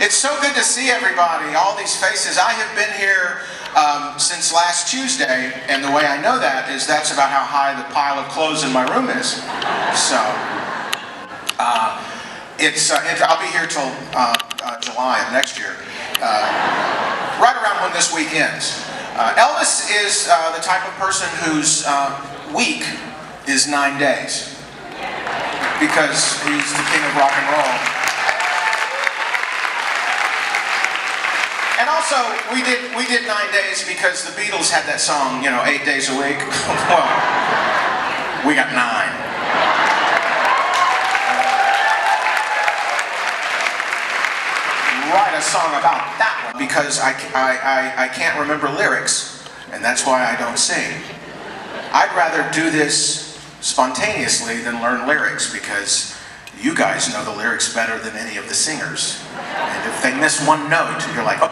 It's so good to see everybody, all these faces. I have been here since last Tuesday, and the way I know that is that's about how high the pile of clothes in my room is. So, I'll be here till July of next year, right around when this week ends. Elvis is the type of person whose week is 9 days, because he's the king of rock and roll. And also, we did 9 days because the Beatles had that song, 8 days a week. Well, we got 9. Write a song about that one because I can't remember lyrics, and that's why I don't sing. I'd rather do this spontaneously than learn lyrics, because you guys know the lyrics better than any of the singers. And if they miss one note, you're like, oh,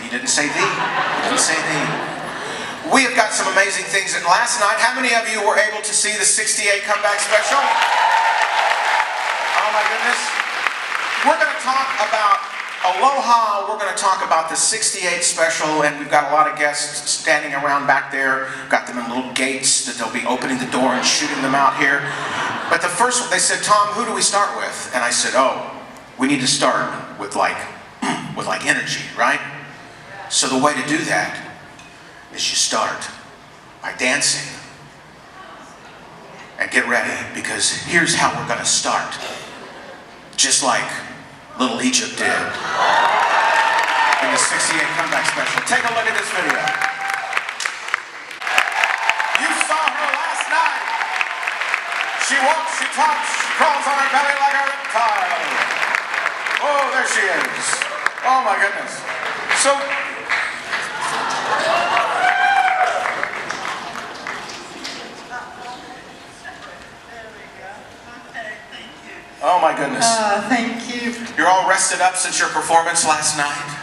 he didn't say the. He didn't say the. We have got some amazing things. And last night, how many of you were able to see the 68 comeback special? Oh my goodness. We're going to talk about Aloha. We're going to talk about the 68 special, and we've got a lot of guests standing around back there. Got them in little gates that they'll be opening the door and shooting them out here. But the first one, they said, Tom, who do we start with? And I said, oh, we need to start with like energy, right? So the way to do that is you start by dancing. And get ready, because here's how we're going to start. Just like Little Egypt did in the 68 comeback special. Take a look at this video. You saw her last night. She walks, she talks, she crawls on her belly like a reptile. Oh, there she is. Oh my goodness. So, oh my goodness. Thank you. You're all rested up since your performance last night?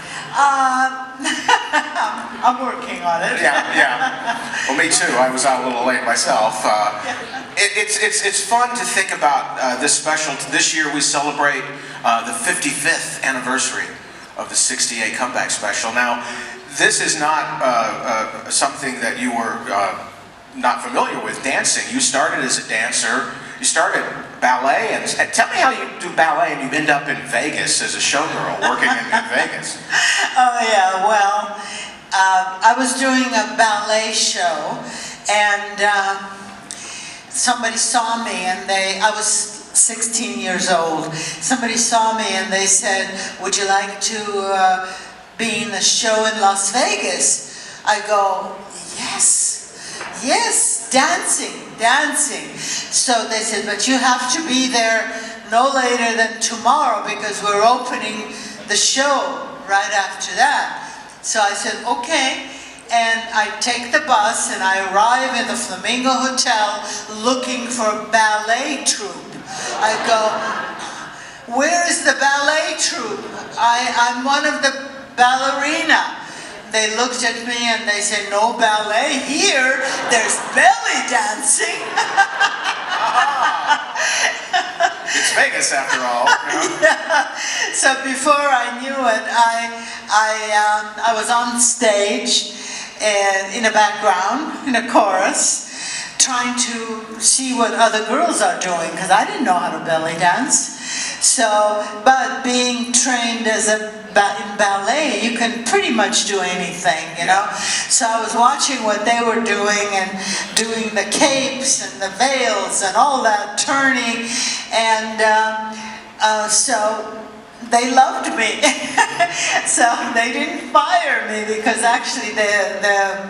I'm working on it. Yeah. Well, me too. I was out a little late myself. It's fun to think about this special. This year we celebrate the 55th anniversary of the 68 comeback special. Now, this is not something that you were not familiar with, dancing. You started as a dancer. You started ballet, and tell me how you do ballet and you end up in Vegas as a showgirl working in Vegas. Oh yeah, well, I was doing a ballet show, and somebody saw me, and I was 16 years old. Somebody saw me and they said, would you like to be in a show in Las Vegas? I go, yes, dancing. So they said, but you have to be there no later than tomorrow, because we're opening the show right after that. So I said, okay. And I take the bus and I arrive in the Flamingo Hotel looking for a ballet troupe. I go, where is the ballet troupe? I'm one of the ballerina. They looked at me and they said, no ballet here, there's belly dancing. It's Vegas after all. Yeah. So before I knew it, I was on stage and in the background, in a chorus, trying to see what other girls are doing, because I didn't know how to belly dance. So, but being trained as in ballet, you can pretty much do anything, So I was watching what they were doing and doing the capes and the veils and all that turning, and so they loved me. So they didn't fire me, because actually the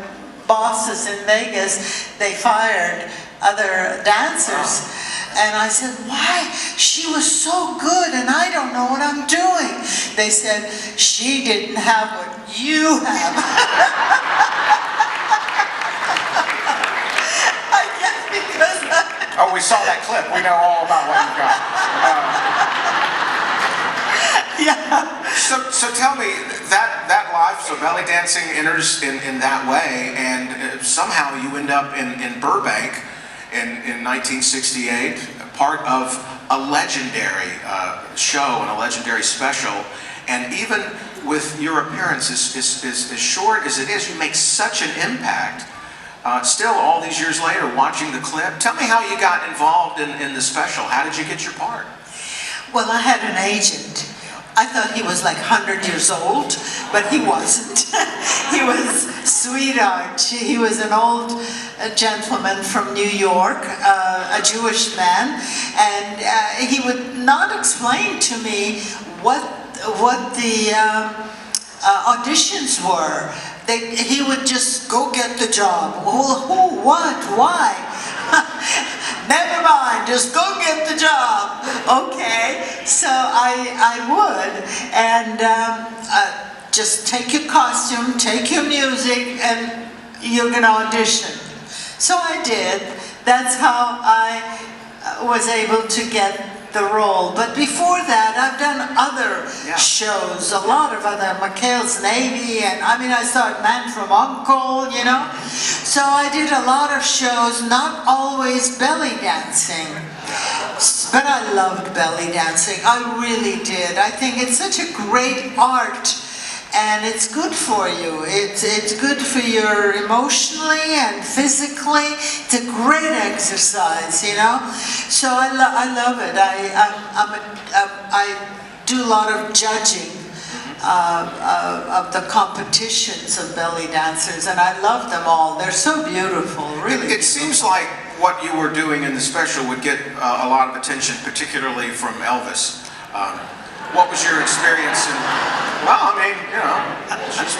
bosses in Vegas, they fired other dancers. And I said, why? She was so good and I don't know what I'm doing. They said, she didn't have what you have. I guess because oh, we saw that clip. We know all about what you've got. Yeah. So tell me, that life, so belly dancing enters in that way, and somehow you end up in Burbank in 1968, part of a legendary show and a legendary special. And even with your appearance as short as it is, you make such an impact. Still, all these years later, watching the clip, tell me how you got involved in the special. How did you get your part? Well, I had an agent. I thought he was like 100 years old, but he wasn't. He was sweetheart. He was an old gentleman from New York, a Jewish man, and he would not explain to me what the auditions were. He would just go get the job. Well, who, what, why? Never mind, just go get the job. Okay, so I would, and just take your costume, take your music, and you're gonna audition. So I did. That's how I was able to get the role. But before that, I've done other shows, a lot of other, McHale's Navy, and I mean, I started Man from Uncle, you know. So I did a lot of shows, not always belly dancing. But I loved belly dancing, I really did. I think it's such a great art, and it's good for you. It's good for you emotionally and physically. It's a great exercise, you know. So I love it. I do a lot of judging of the competitions of belly dancers, and I love them all. They're so beautiful, really. It seems like what you were doing in the special would get a lot of attention, particularly from Elvis. What was your experience in, well, I mean, you know, she's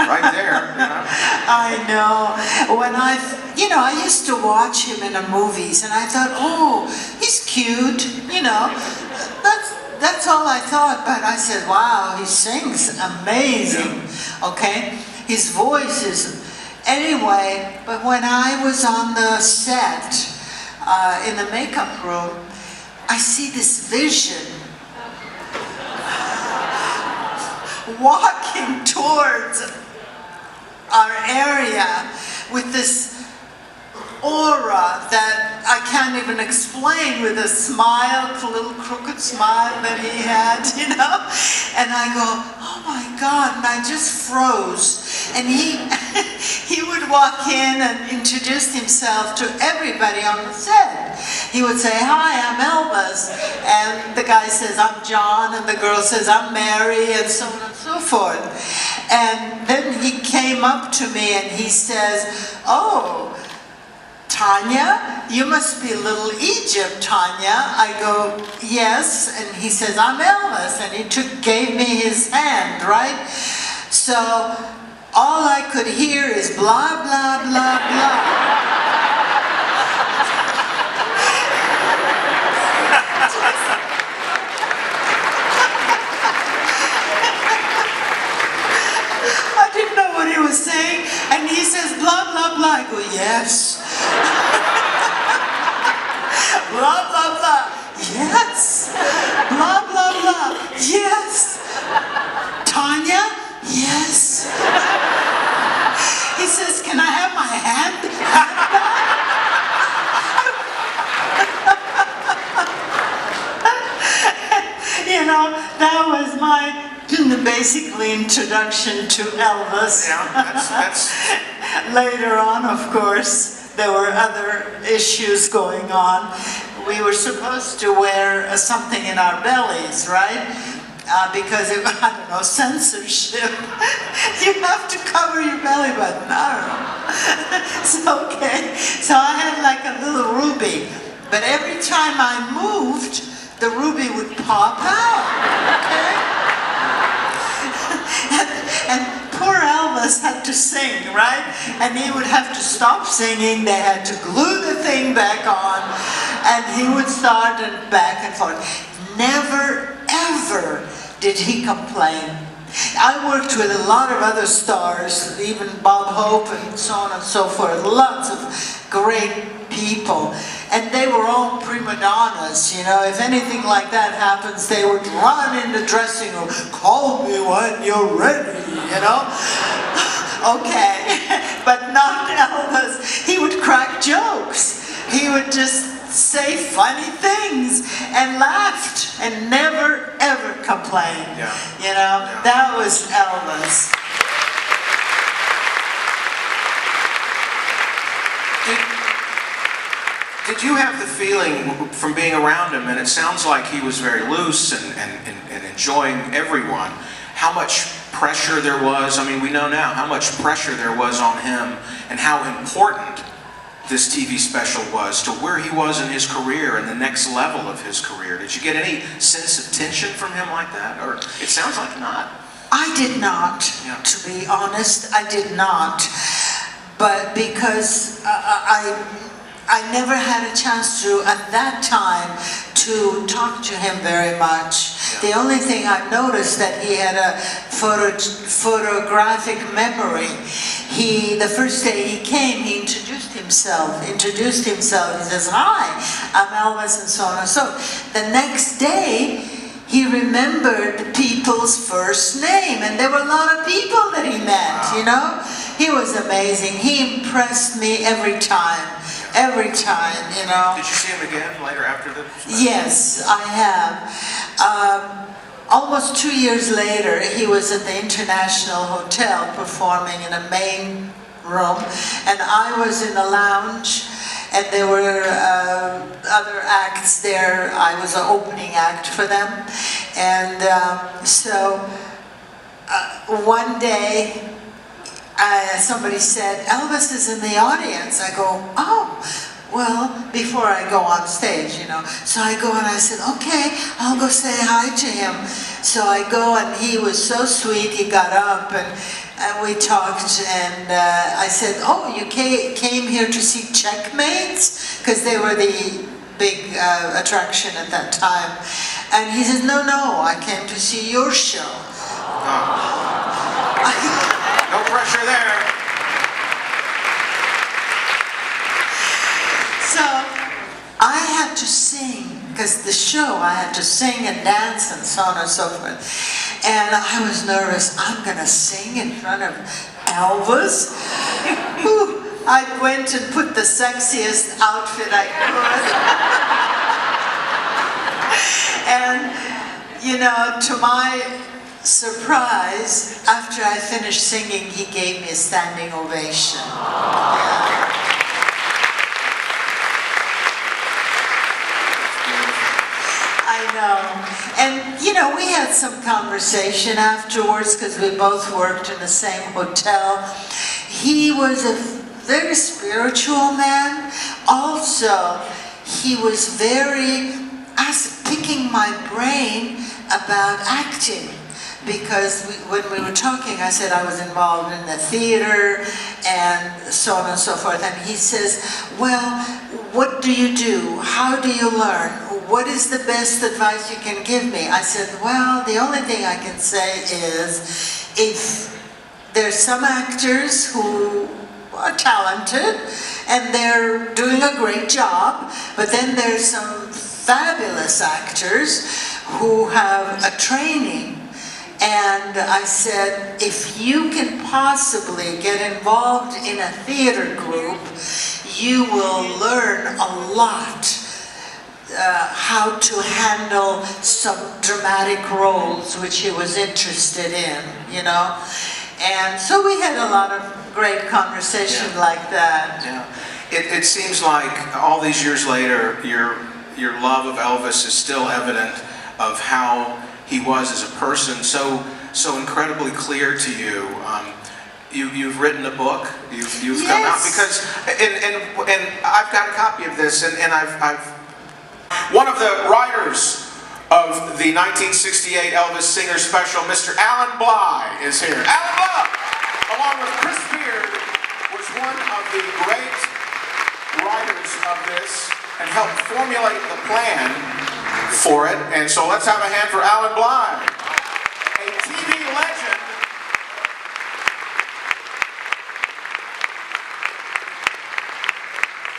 right there, you know. I know. When I used to watch him in the movies, and I thought, oh, he's cute, you know. That's all I thought, but I said, wow, he sings amazing, okay? His voice is, anyway, but when I was on the set, in the makeup room, I see this vision walking towards our area with this aura that I can't even explain, with a smile, a little crooked smile that he had, you know. And I go, oh my God, and I just froze. And he would walk in and introduce himself to everybody on the set. He would say, hi, I'm Elvis. And the guy says, I'm John. And the girl says, I'm Mary, and so on and so forth. And then he came up to me and he says, oh, Tanya, you must be Little Egypt, Tanya. I go, yes. And he says, I'm Elvis. And he gave me his hand, right? So all I could hear is blah, blah, blah, blah. I didn't know what he was saying. And he says, blah, blah, blah. I go, yes. Blah, blah, blah. Yes. Blah, blah, blah. Yes. Tanya? Yes. He says, can I have my hand back? You know, that was my basically introduction to Elvis. Yeah, that's... Later on, of course, there were other issues going on. We were supposed to wear something in our bellies, right? Because it, I don't know, censorship. You have to cover your belly button. I don't know. So, okay. So I had like a little ruby. But every time I moved, the ruby would pop out. Okay? And poor Elvis had to sing, right? And he would have to stop singing. They had to glue the thing back on. And he would start and back and forth. Never, ever did he complain. I worked with a lot of other stars, even Bob Hope and so on and so forth. Lots of great people. And they were all prima donnas, you know. If anything like that happens, they would run in the dressing room. Call me when you're ready, you know. Okay. But not Elvis. He would crack jokes. He would just say funny things and laughed and never ever complained. Yeah. You know, Yeah. that was Elvis. Did you have the feeling from being around him, and it sounds like he was very loose and enjoying everyone, how much pressure there was? I mean, we know now how much pressure there was on him and how important this TV special was to where he was in his career and the next level of his career. Did you get any sense of tension from him like that? Or it sounds like not. I did not, Yeah. to be honest, I did not. But because I never had a chance to, at that time, to talk to him very much. Yeah. The only thing I've noticed that he had a photographic memory. The first day he came, he introduced himself. He says, "Hi, I'm Elvis," and so on and so. The next day, he remembered people's first name, and there were a lot of people that he met, Wow. you know? He was amazing. He impressed me every time, you know? Did you see him again later after the special? Yes, I have. Almost 2 years later, he was at the International Hotel performing in a main room, and I was in the lounge, and there were other acts there. I was an opening act for them, and so one day somebody said, "Elvis is in the audience." I go, "Oh, well," before I go on stage, you know. So I go and I said, "Okay, I'll go say hi to him." So I go, and he was so sweet. He got up and we talked, and I said, "Oh, you came here to see Checkmates?" Because they were the big attraction at that time. And he says, "No, I came to see your show." No pressure there. So I had to sing, because the show I had to sing and dance and so on and so forth. And I was nervous. I'm going to sing in front of Elvis? Whew. I went and put the sexiest outfit I could. And, you know, to my surprise, after I finished singing, he gave me a standing ovation. I know. And, you know, we had some conversation afterwards because we both worked in the same hotel. He was a very spiritual man. Also, he was very picking my brain about acting. Because when we were talking, I said I was involved in the theater and so on and so forth. And he says, "Well, what do you do? How do you learn? What is the best advice you can give me?" I said, "Well, the only thing I can say is if there's some actors who are talented and they're doing a great job, but then there's some fabulous actors who have a training. And I said, if you can possibly get involved in a theater group, you will learn a lot how to handle some dramatic roles, which he was interested in, you know. And so we had a lot of great conversation like that. Yeah. It seems like all these years later, your love of Elvis is still evident of how he was as a person, so incredibly clear to you. You've written a book. You've come out because, and I've got a copy of this, and I've one of the writers of the 1968 Elvis Singer Special, Mr. Alan Bly, is here. Alan Bly, along with Chris Beard, was one of the great writers of this and helped formulate the plan for it. And so let's have a hand for Alan Bly, a TV legend.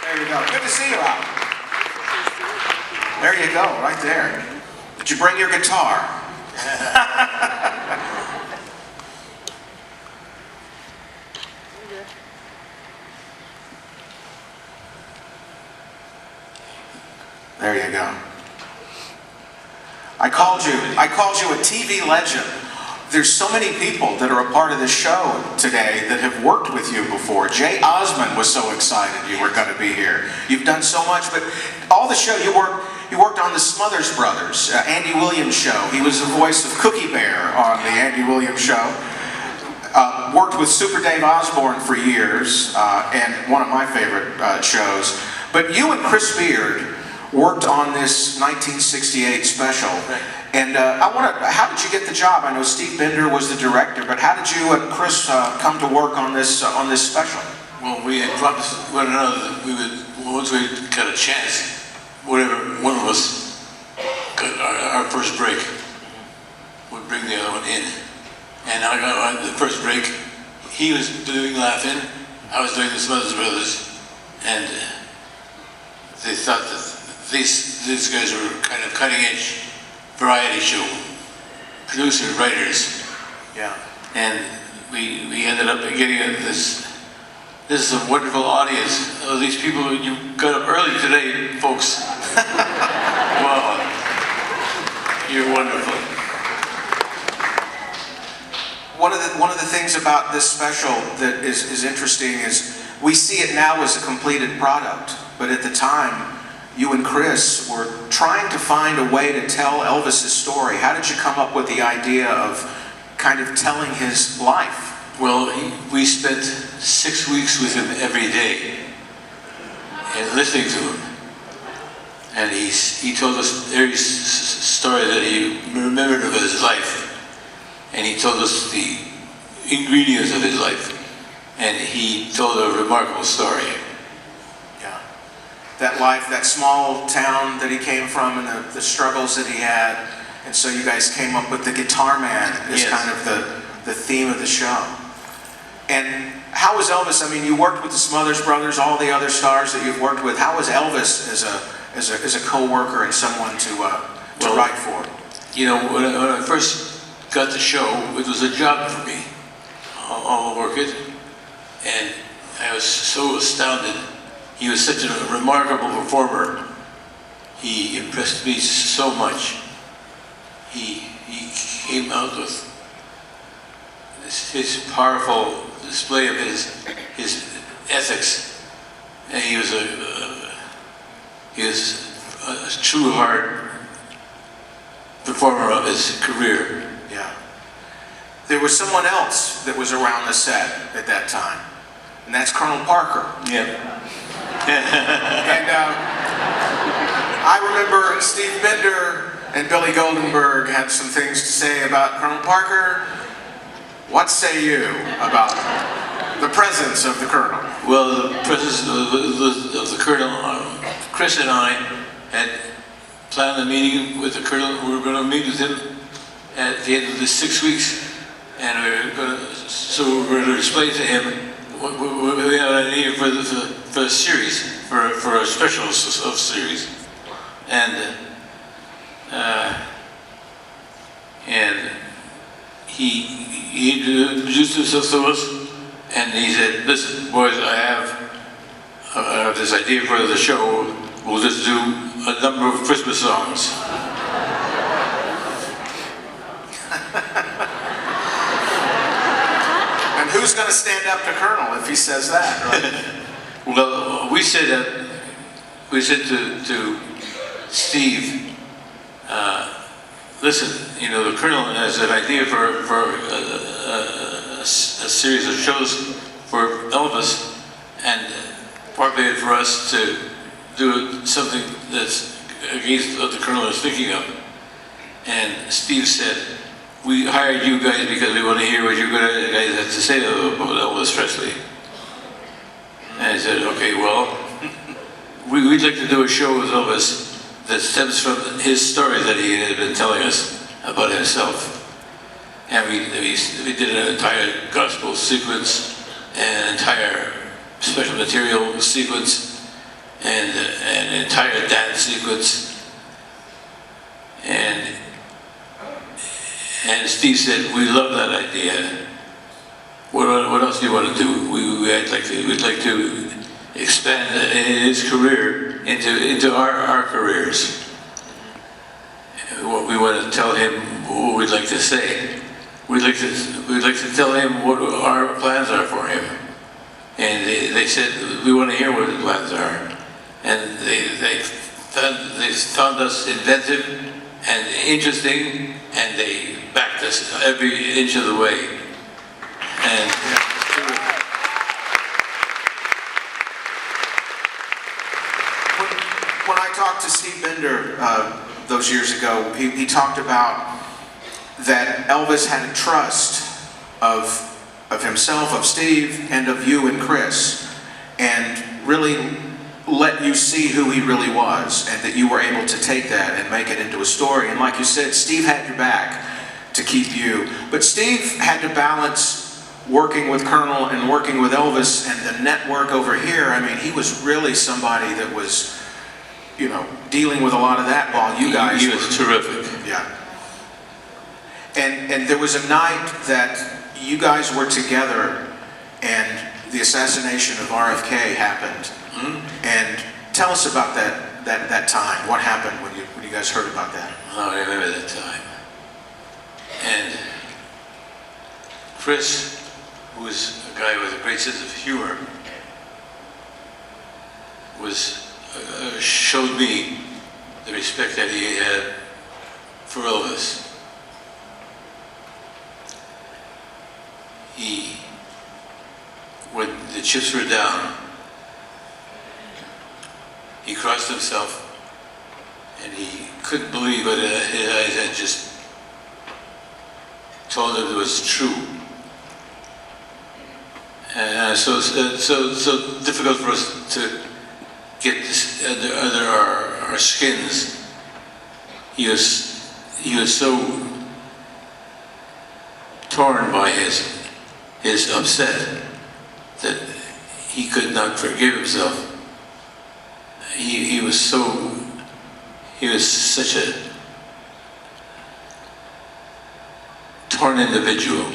There you go. Good to see you, Alan. There you go, right there. Did you bring your guitar? called you a TV legend. There's so many people that are a part of this show today that have worked with you before. Jay Osmond was so excited you were going to be here. You've done so much, but all the show you worked on the Smothers Brothers, Andy Williams show. He was the voice of Cookie Bear on the Andy Williams show. Worked with Super Dave Osborne for years, and one of my favorite shows. But you and Chris Beard worked on this 1968 special. And how did you get the job? I know Steve Binder was the director, but how did you and Chris come to work on this special? Well, we had promised one another that we would, once we got a chance, whatever one of us got our first break, would bring the other one in. And I got the first break. He was doing Laughing, I was doing the Smothers Brothers, and they thought that these guys were kind of cutting-edge variety show producers, writers. Yeah. And we ended up getting this is a wonderful audience. Oh, these people, you got up early today, folks. Wow. You're wonderful. One of the things about this special that is interesting is we see it now as a completed product, but at the time, you and Chris were trying to find a way to tell Elvis's story. How did you come up with the idea of kind of telling his life? Well, we spent 6 weeks with him every day and listening to him. And he told us every story that he remembered of his life. And he told us the ingredients of his life. And he told a remarkable story. Yeah. That life, that small town that he came from and the struggles that he had. And so you guys came up with the Guitar Man as Yes. kind of the theme of the show. And how was Elvis? I mean, you worked with the Smothers Brothers, all the other stars that you've worked with. How was Elvis as a co-worker and someone to write for? You know, when I first got the show, it was a job for me. I'll work it. And I was so astounded. He was such a remarkable performer. He impressed me so much. He came out with his powerful display of his ethics, and he was a true hard performer of his career. Yeah. There was someone else that was around the set at that time, and that's Colonel Parker. Yeah. And I remember Steve Binder and Billy Goldenberg had some things to say about Colonel Parker. What say you about the presence of the Colonel? Well, the presence of the Colonel, Chris and I had planned a meeting with the Colonel. We were going to meet with him at the end of the 6 weeks, and we were going to explain to him what we had an idea for the series, for a special of series, and he introduced himself to us, and he said, "Listen, boys, I have this idea for the show. We'll just do a number of Christmas songs." And who's going to stand up to Colonel if he says that, right? Well, we said to Steve, listen, you know, the Colonel has an idea for a series of shows for Elvis, and partly for us to do something that's against what the Colonel is thinking of. And Steve said, "We hired you guys because we want to hear what you guys have to say about Elvis Presley." And I said, "Okay, well, we'd like to do a show with Elvis that stems from his story that he had been telling us about himself." And we did an entire gospel sequence, an entire special material sequence, and an entire dance sequence. And Steve said, "We love that idea. What else do you want to do? We'd like to expand his career into our careers." we want to tell him what we'd like to say. We'd like to tell him what our plans are for him. And they said, we want to hear what the plans are. And they found us inventive and interesting, and they backed us every inch of the way. And when I talked to Steve Bender those years ago, he talked about that Elvis had a trust of himself, of Steve, and of you and Chris, and really let you see who he really was, and that you were able to take that and make it into a story. And like you said, Steve had your back to keep you. But Steve had to balance working with Colonel and working with Elvis and the network over here. I mean, he was really somebody that was, you know, dealing with a lot of that while you guys he was terrific. Yeah. And there was a night that you guys were together and the assassination of RFK happened. Mm-hmm. And tell us about that time. What happened when you guys heard about that? Oh, I remember that time. And Chris, who was a guy with a great sense of humor, showed me the respect that he had for Elvis. When the chips were down, he crossed himself, and he couldn't believe what his eyes had just told him it was true. And so difficult for us to get this under our skins. He was so torn by his upset that he could not forgive himself. He was such a torn individual,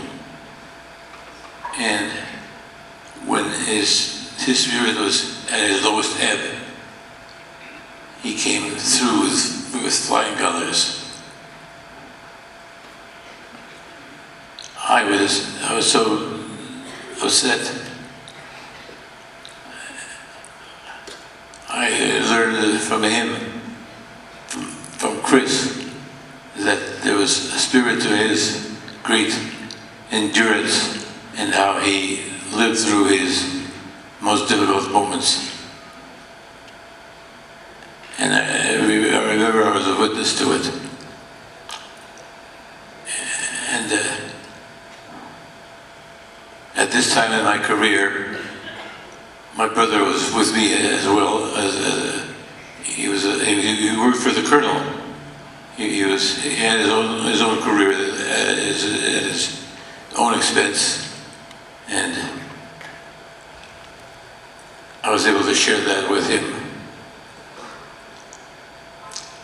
and when his spirit was at his lowest ebb, he came through with flying colors. I was so upset. I learned from him, from Chris, that there was a spirit to his great endurance and how he lived through his most difficult moments. And I remember I was a witness to it. And at this time in my career, my brother was with me as well. He worked for the Colonel. He had his own career at his own expense, and I was able to share that with him.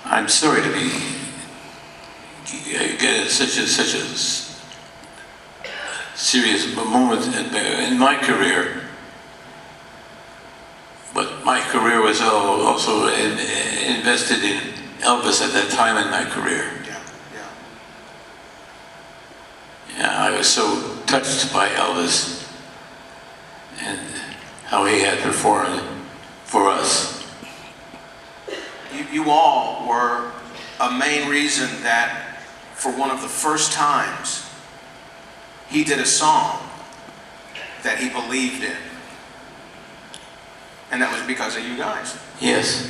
I'm sorry to get such a serious moment in my career, but my career was also invested in Elvis at that time in my career. Yeah, I was so touched by Elvis and how he had performed for us. You all were a main reason that for one of the first times he did a song that he believed in. And that was because of you guys. Yes.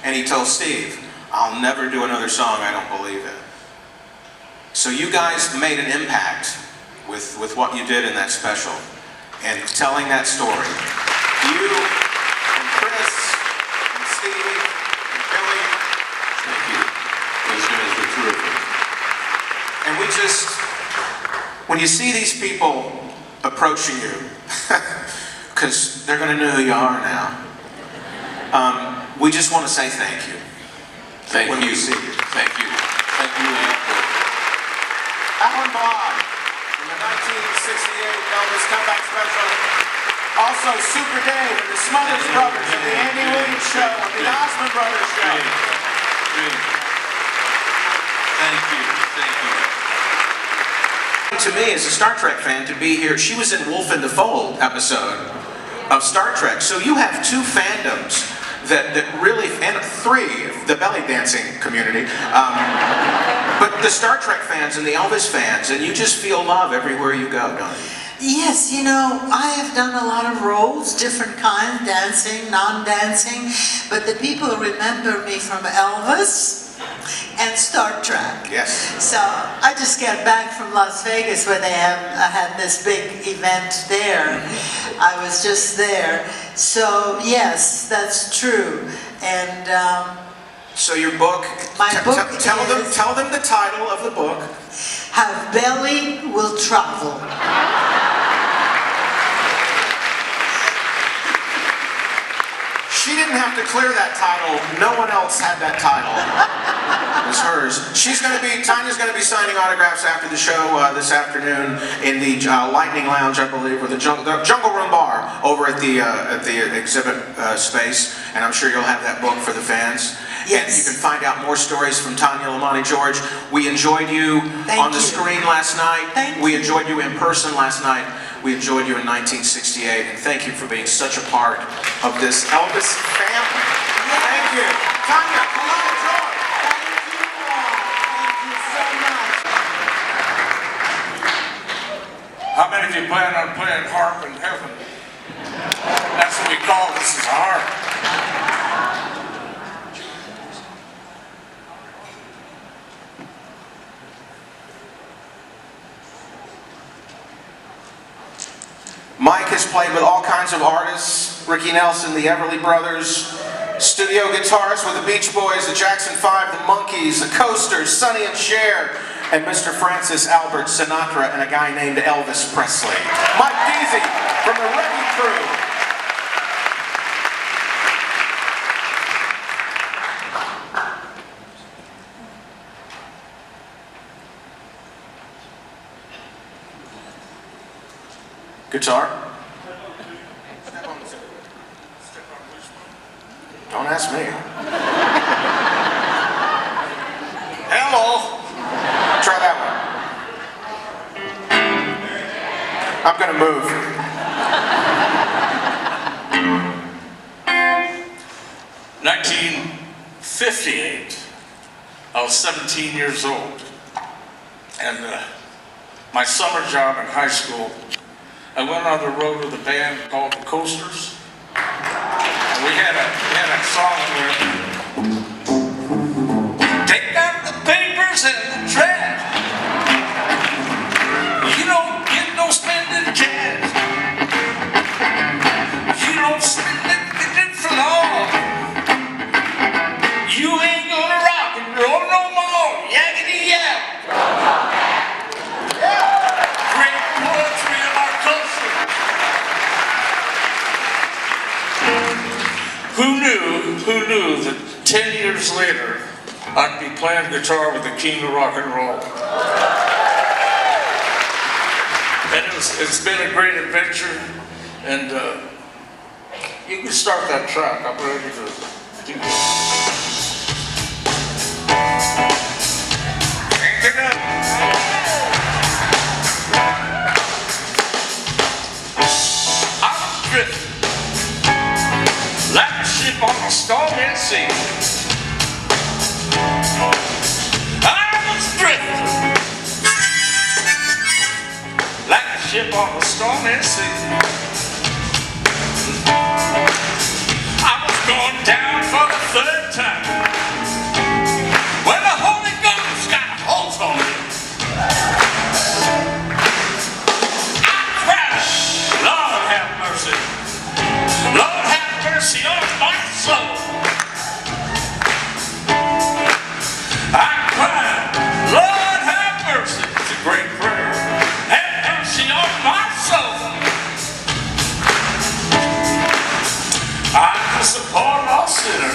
And he told Steve, I'll never do another song I don't believe in. So you guys made an impact with what you did in that special and telling that story. You and Chris and Steve and Billy. Thank you. Those guys were terrific. And we just, when you see these people approaching you, because they're going to know who you are now, we just want to say thank you. Thank when you. we see you. Thank you. Thank you. Alan Bond from the 1968 Elvis Comeback Special. Also Super Dave and the Smothers Brothers and the Andy Williams Show and the Osmond Brothers Show. Thank you. To me, as a Star Trek fan, to be here, she was in Wolf in the Fold episode of Star Trek. So you have two fandoms that really, and three, the belly dancing community, but the Star Trek fans and the Elvis fans, and you just feel love everywhere you go, don't you? Yes, you know, I have done a lot of roles, different kinds, dancing, non-dancing, but the people remember me from Elvis and Star Trek. Yes. So I just got back from Las Vegas where they had this big event there. I was just there. So yes, that's true. And so your book, my book tell them the title of the book. How Belly Will Travel. She didn't have to clear that title. No one else had that title. It was hers. Tanya's going to be signing autographs after the show this afternoon in the Lightning Lounge, I believe, or the Jungle Room Bar over at the exhibit space. And I'm sure you'll have that book for the fans. Yes. And you can find out more stories from Tanya Lamani George. We enjoyed you on the screen last night. We enjoyed you in person last night. We enjoyed you in 1968, and thank you for being such a part of this Elvis family. Thank you. Tanya, Lamani George. Thank you all. Thank you so much. How many of you plan on playing harp in heaven? That's what we call this, is a harp. Mike has played with all kinds of artists, Ricky Nelson, the Everly Brothers, studio guitarists with the Beach Boys, the Jackson 5, the Monkees, the Coasters, Sonny and Cher, and Mr. Francis Albert Sinatra, and a guy named Elvis Presley. Mike Deasy from the Wrecking Crew. Guitar? Don't ask me. Hello. Try that one. I'm gonna move. 1958. I was 17 years old. And my summer job in high school, I went on the road with a band called the Coasters. And we had a song there. Take out the papers and the trash. You don't get no spending cash. You don't spend it for long. You ain't gonna rock and roll no more. Yakety yak. Great poetry of our culture. Who knew that 10 years later, I'd be playing guitar with the king of rock and roll. And it's been a great adventure, and you can start that track. I'm ready to do it. Crank it up. I'm drifting like a ship on a stormy sea. I was drifting like a ship on a stormy sea. I was going down for the third time when the Holy Ghost got a hold on me. I cried, Lord have mercy. Lord have mercy on my soul. I cried, Lord have mercy. It's a great prayer. Have mercy on my soul. I'm just a poor lost sinner.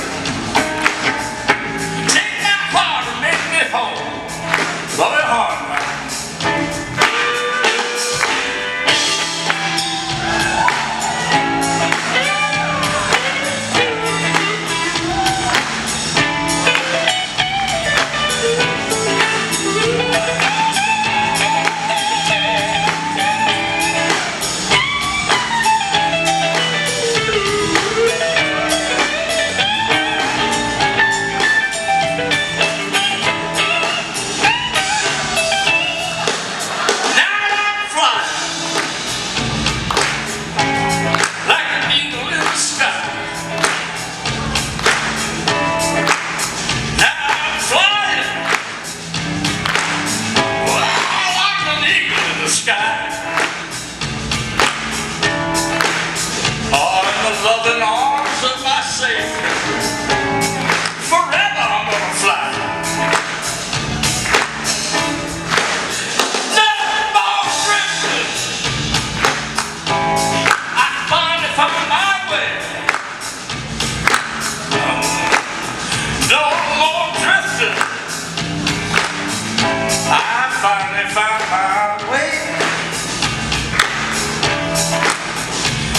Savior. Forever I'm gonna fly. No more drifting. I finally found my way. No more drifting. I finally found my way.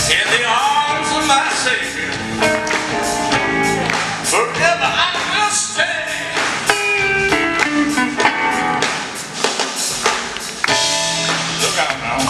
In the arms of my Savior, forever I will stay. Look out now.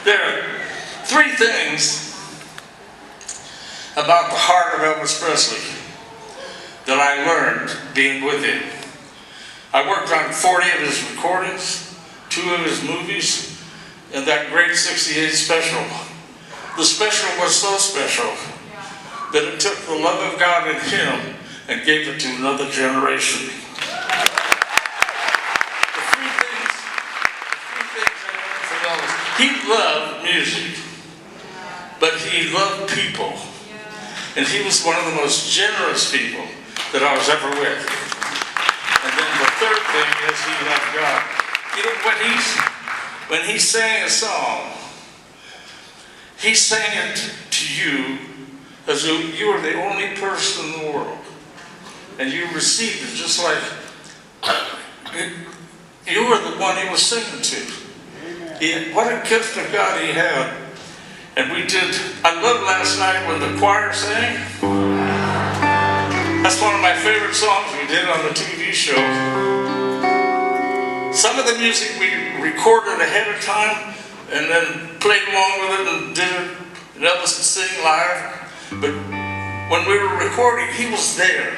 There are three things about the heart of Elvis Presley that I learned being with him. I worked on 40 of his recordings, 2 of his movies, and that great '68 special. The special was so special that it took the love of God in him and gave it to another generation. The three things I learned from Elvis. He loved music, but he loved people. And he was one of the most generous people that I was ever with. And then the third thing is he loved God. You know, when he sang a song, he sang it to you as though you were the only person in the world. And you received it just like you were the one he was singing to. What a gift of God he had. And I loved last night when the choir sang. That's one of my favorite songs we did on the TV show. Some of the music we recorded ahead of time and then played along with it and did it, and Elvis would sing live. But when we were recording, he was there.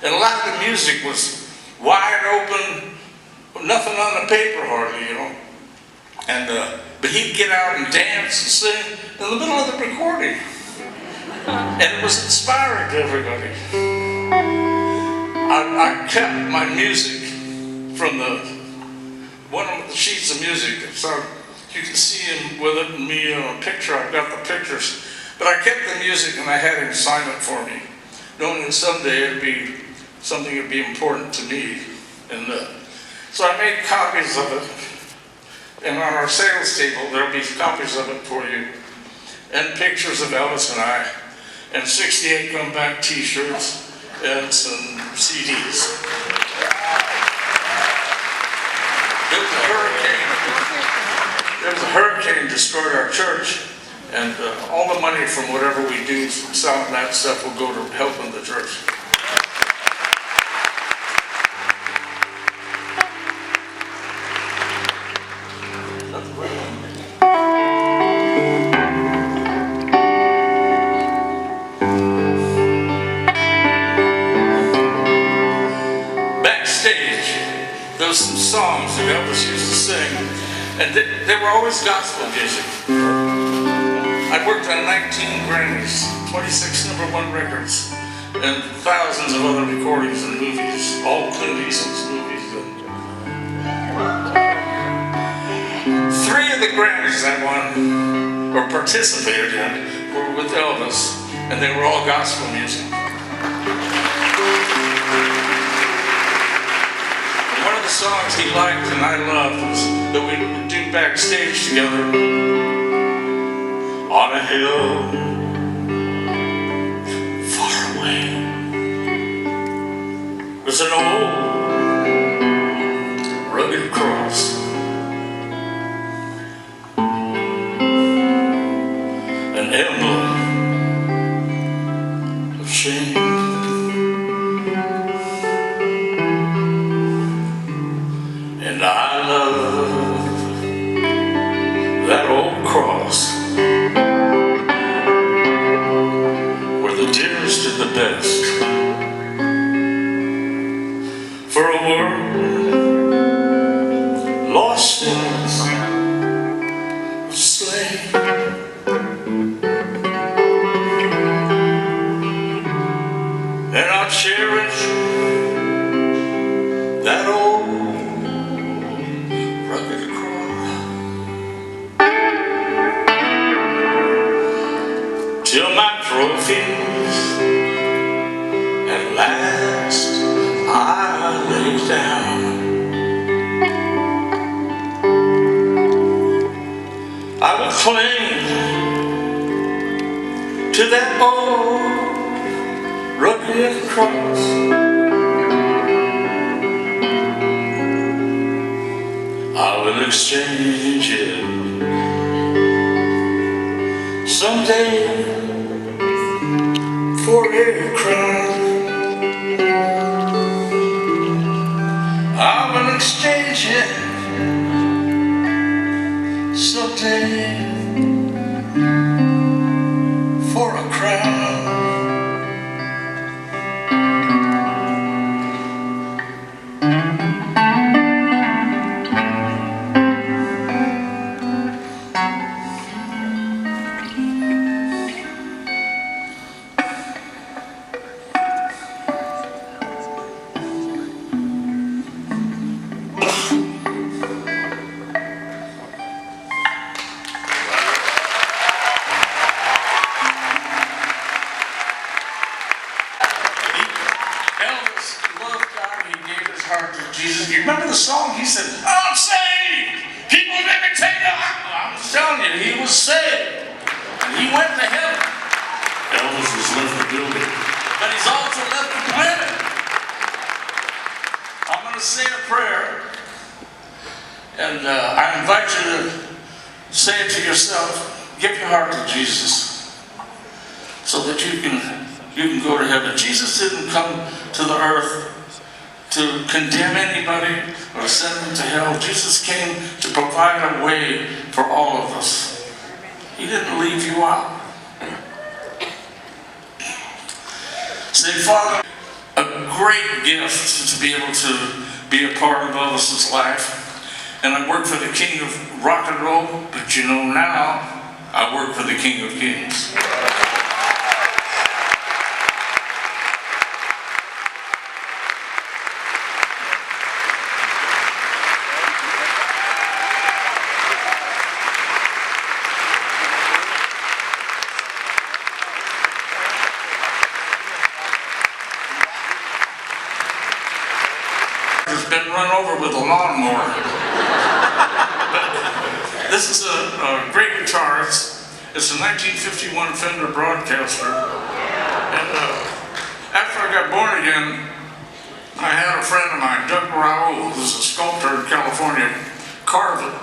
And a lot of the music was wide open, nothing on the paper hardly, you know. But he'd get out and dance and sing in the middle of the recording. And it was inspiring to everybody. I kept my music from one of the sheets of music. So you can see him with it and me on a picture. I've got the pictures. But I kept the music and I had him sign it for me, knowing that someday it'd be something that would be important to me. And so I made copies of it. And on our sales table, there'll be copies of it for you, and pictures of Elvis and I, and 68 comeback t-shirts, and some CDs. There was a hurricane destroyed our church, and all the money from whatever we do selling that stuff will go to helping the church. There was some songs that Elvis used to sing, and they were always gospel music. I worked on 19 Grammys, 26 #1 records, and thousands of other recordings and movies, all Clint Eastwood's movies. 3 of the Grammys I won, or participated in, were with Elvis, and they were all gospel music. The songs he liked and I loved was that we would do backstage together. On a hill far away, there's an old rugged cross, an emblem of shame. trophies. At last I lay down. I will cling to that old rugged cross. I will exchange it someday for a crown. I will exchange it someday for a crown. Elvis loved God, he gave his heart to Jesus. You remember the song? He said, I'm saved. People, let me tell you, I'm telling you, he was saved. And he went to heaven. Elvis has left the building. But he's also left the planet. I'm going to say a prayer. And I invite you to say it to yourself. Give your heart to Jesus. So that you can go to heaven. Jesus didn't come to the earth to condemn anybody or to send them to hell. Jesus came to provide a way for all of us. He didn't leave you out. Say, Father, a great gift to be able to be a part of Elvis's life. And I work for the King of Rock and Roll, but you know now, I work for the King of Kings. Has been run over with a lawnmower. But this is a great guitar. It's a 1951 Fender Broadcaster. And after I got born again, I had a friend of mine, Doug Raoul, who's a sculptor in California, carve it.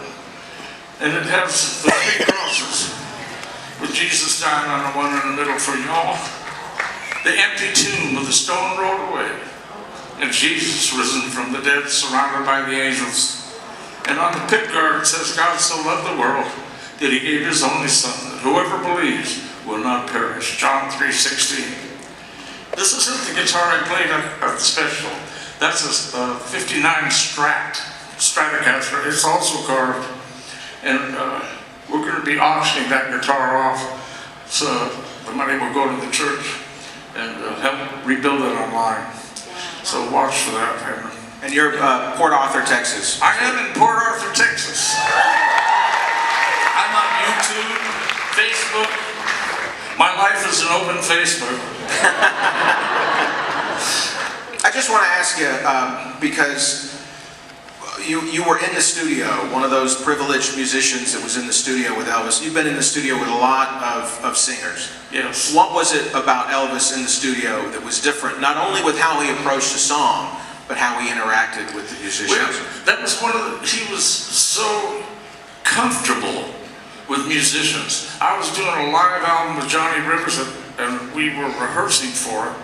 And it has the three crosses with Jesus dying on the one in the middle for y'all. The empty tomb with the stone rolled away. And Jesus risen from the dead, surrounded by the angels. And on the pit guard it says, God so loved the world that he gave his only son, that whoever believes will not perish. John 3:16. This isn't the guitar I played at the special. That's a 59 Stratocaster. It's also carved. And we're going to be auctioning that guitar off. So the money will go to the church and help rebuild it online. So watch for that. And you're Port Arthur, Texas. I am in Port Arthur, Texas. I'm on YouTube, Facebook. My life is an open Facebook. I just want to ask you, because you were in the studio, one of those privileged musicians that was in the studio with Elvis. You've been in the studio with a lot of singers. Yes. What was it about Elvis in the studio that was different, not only with how he approached the song, but how he interacted with the musicians? Well, that was he was so comfortable with musicians. I was doing a live album with Johnny Rivers, and we were rehearsing for it.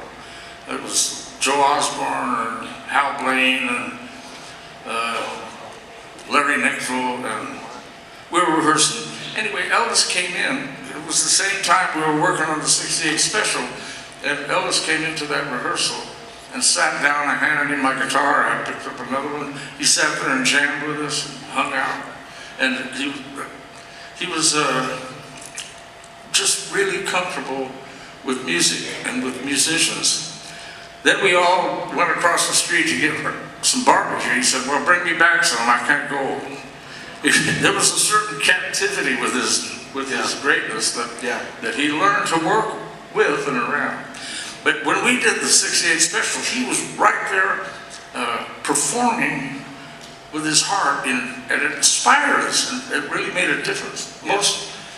It was Joe Osborne and Hal Blaine and Larry Nickville, and we were rehearsing. Anyway, Elvis came in. It was the same time we were working on the 68 special, and Elvis came into that rehearsal and sat down. I handed him my guitar. I picked up another one. He sat there and jammed with us and hung out. And he was just really comfortable with music and with musicians. Then we all went across the street to get some barbecue. He said, well, bring me back some. I can't go. There was a certain captivity with his greatness that he learned to work with and around. But when we did the 68 special, he was right there performing with his heart, and it inspired us, and it really made a difference.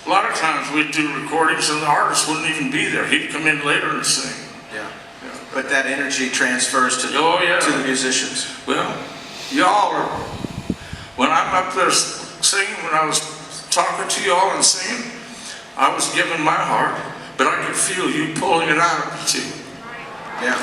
A lot of times we'd do recordings and the artist wouldn't even be there. He'd come in later and sing. Yeah. But that energy transfers to to the musicians. Well, y'all are, when I'm up there singing, when I was talking to y'all and singing, I was giving my heart, but I could feel you pulling it out of me too. Yeah.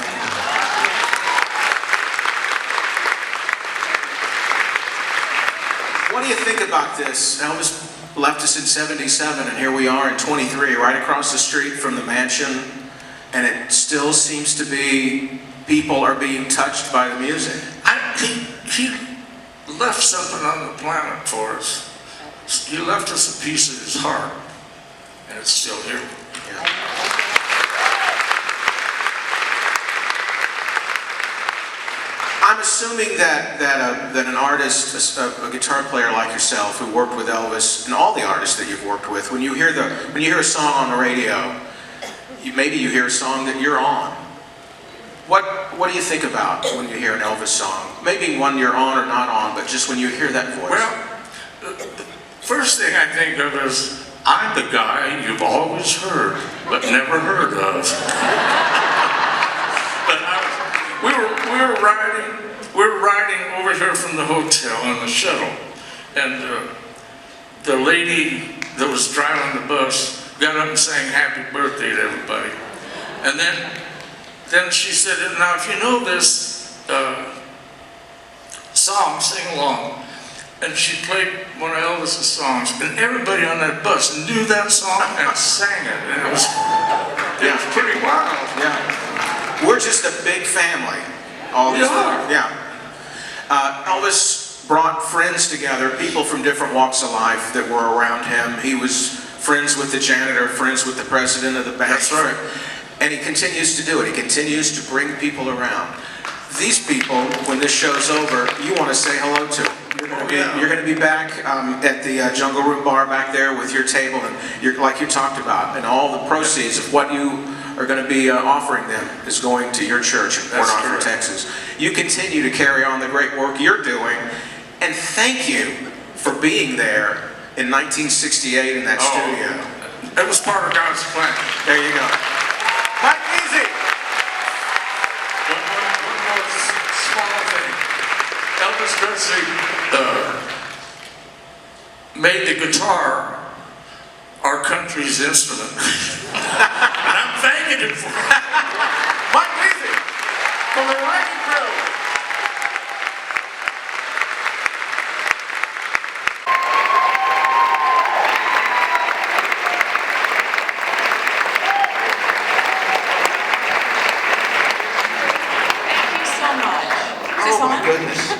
What do you think about this? Elvis left us in '77, and here we are in '23, right across the street from the mansion, and it still seems to be, people are being touched by the music. He left something on the planet for us. He left us a piece of his heart, and it's still here. Yeah. I'm assuming that an artist, a guitar player like yourself, who worked with Elvis, and all the artists that you've worked with, when you hear a song on the radio, maybe you hear a song that you're on. What do you think about when you hear an Elvis song? Maybe one you're on or not on, but just when you hear that voice. Well, the first thing I think of is, I'm the guy you've always heard, but never heard of. But we were riding over here from the hotel in the shuttle, and the lady that was driving the bus got up and sang happy birthday to everybody. And then she said, now if you know this song, sing along. And she played one of Elvis's songs, and everybody on that bus knew that song and sang it. And it was pretty wild. Yeah. We're just a big family. All these yeah. Elvis brought friends together, people from different walks of life that were around him. He was friends with the janitor, friends with the president of the bank. That's right. And he continues to do it. He continues to bring people around. These people, when this show's over, you want to say hello to. You're going to be back at the Jungle Room Bar back there with your table, and like you talked about, and all the proceeds of what you are going to be offering them is going to your church in Port Arthur, Texas. You continue to carry on the great work you're doing, and thank you for being there in 1968 in that studio. It was part of God's plan. There you go. Mike Easy. One more small thing. Elvis Presley made the guitar our country's instrument. And I'm thanking him for it. Mike Easy from the Writing Crew. Oh my goodness.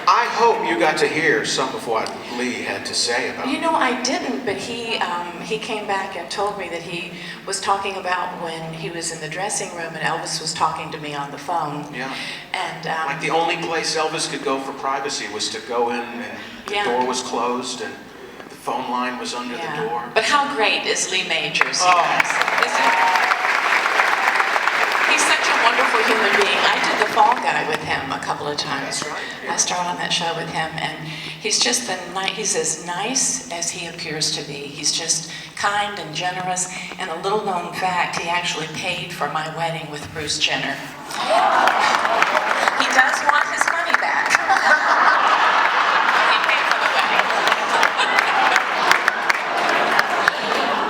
I hope you got to hear some of what Lee had to say about it. You know, I didn't, but he came back and told me that he was talking about when he was in the dressing room and Elvis was talking to me on the phone. Yeah. And like the only place Elvis could go for privacy was to go in, and the door was closed and the phone line was under the door. But how great is Lee Majors, you guys? He's such a wonderful human being. I did The Fall Guy with him a couple of times. That's right. Yeah. I starred on that show with him, and he's just he's as nice as he appears to be. He's just kind and generous, and a little known fact, he actually paid for my wedding with Bruce Jenner. He does want his money back. He paid for the wedding.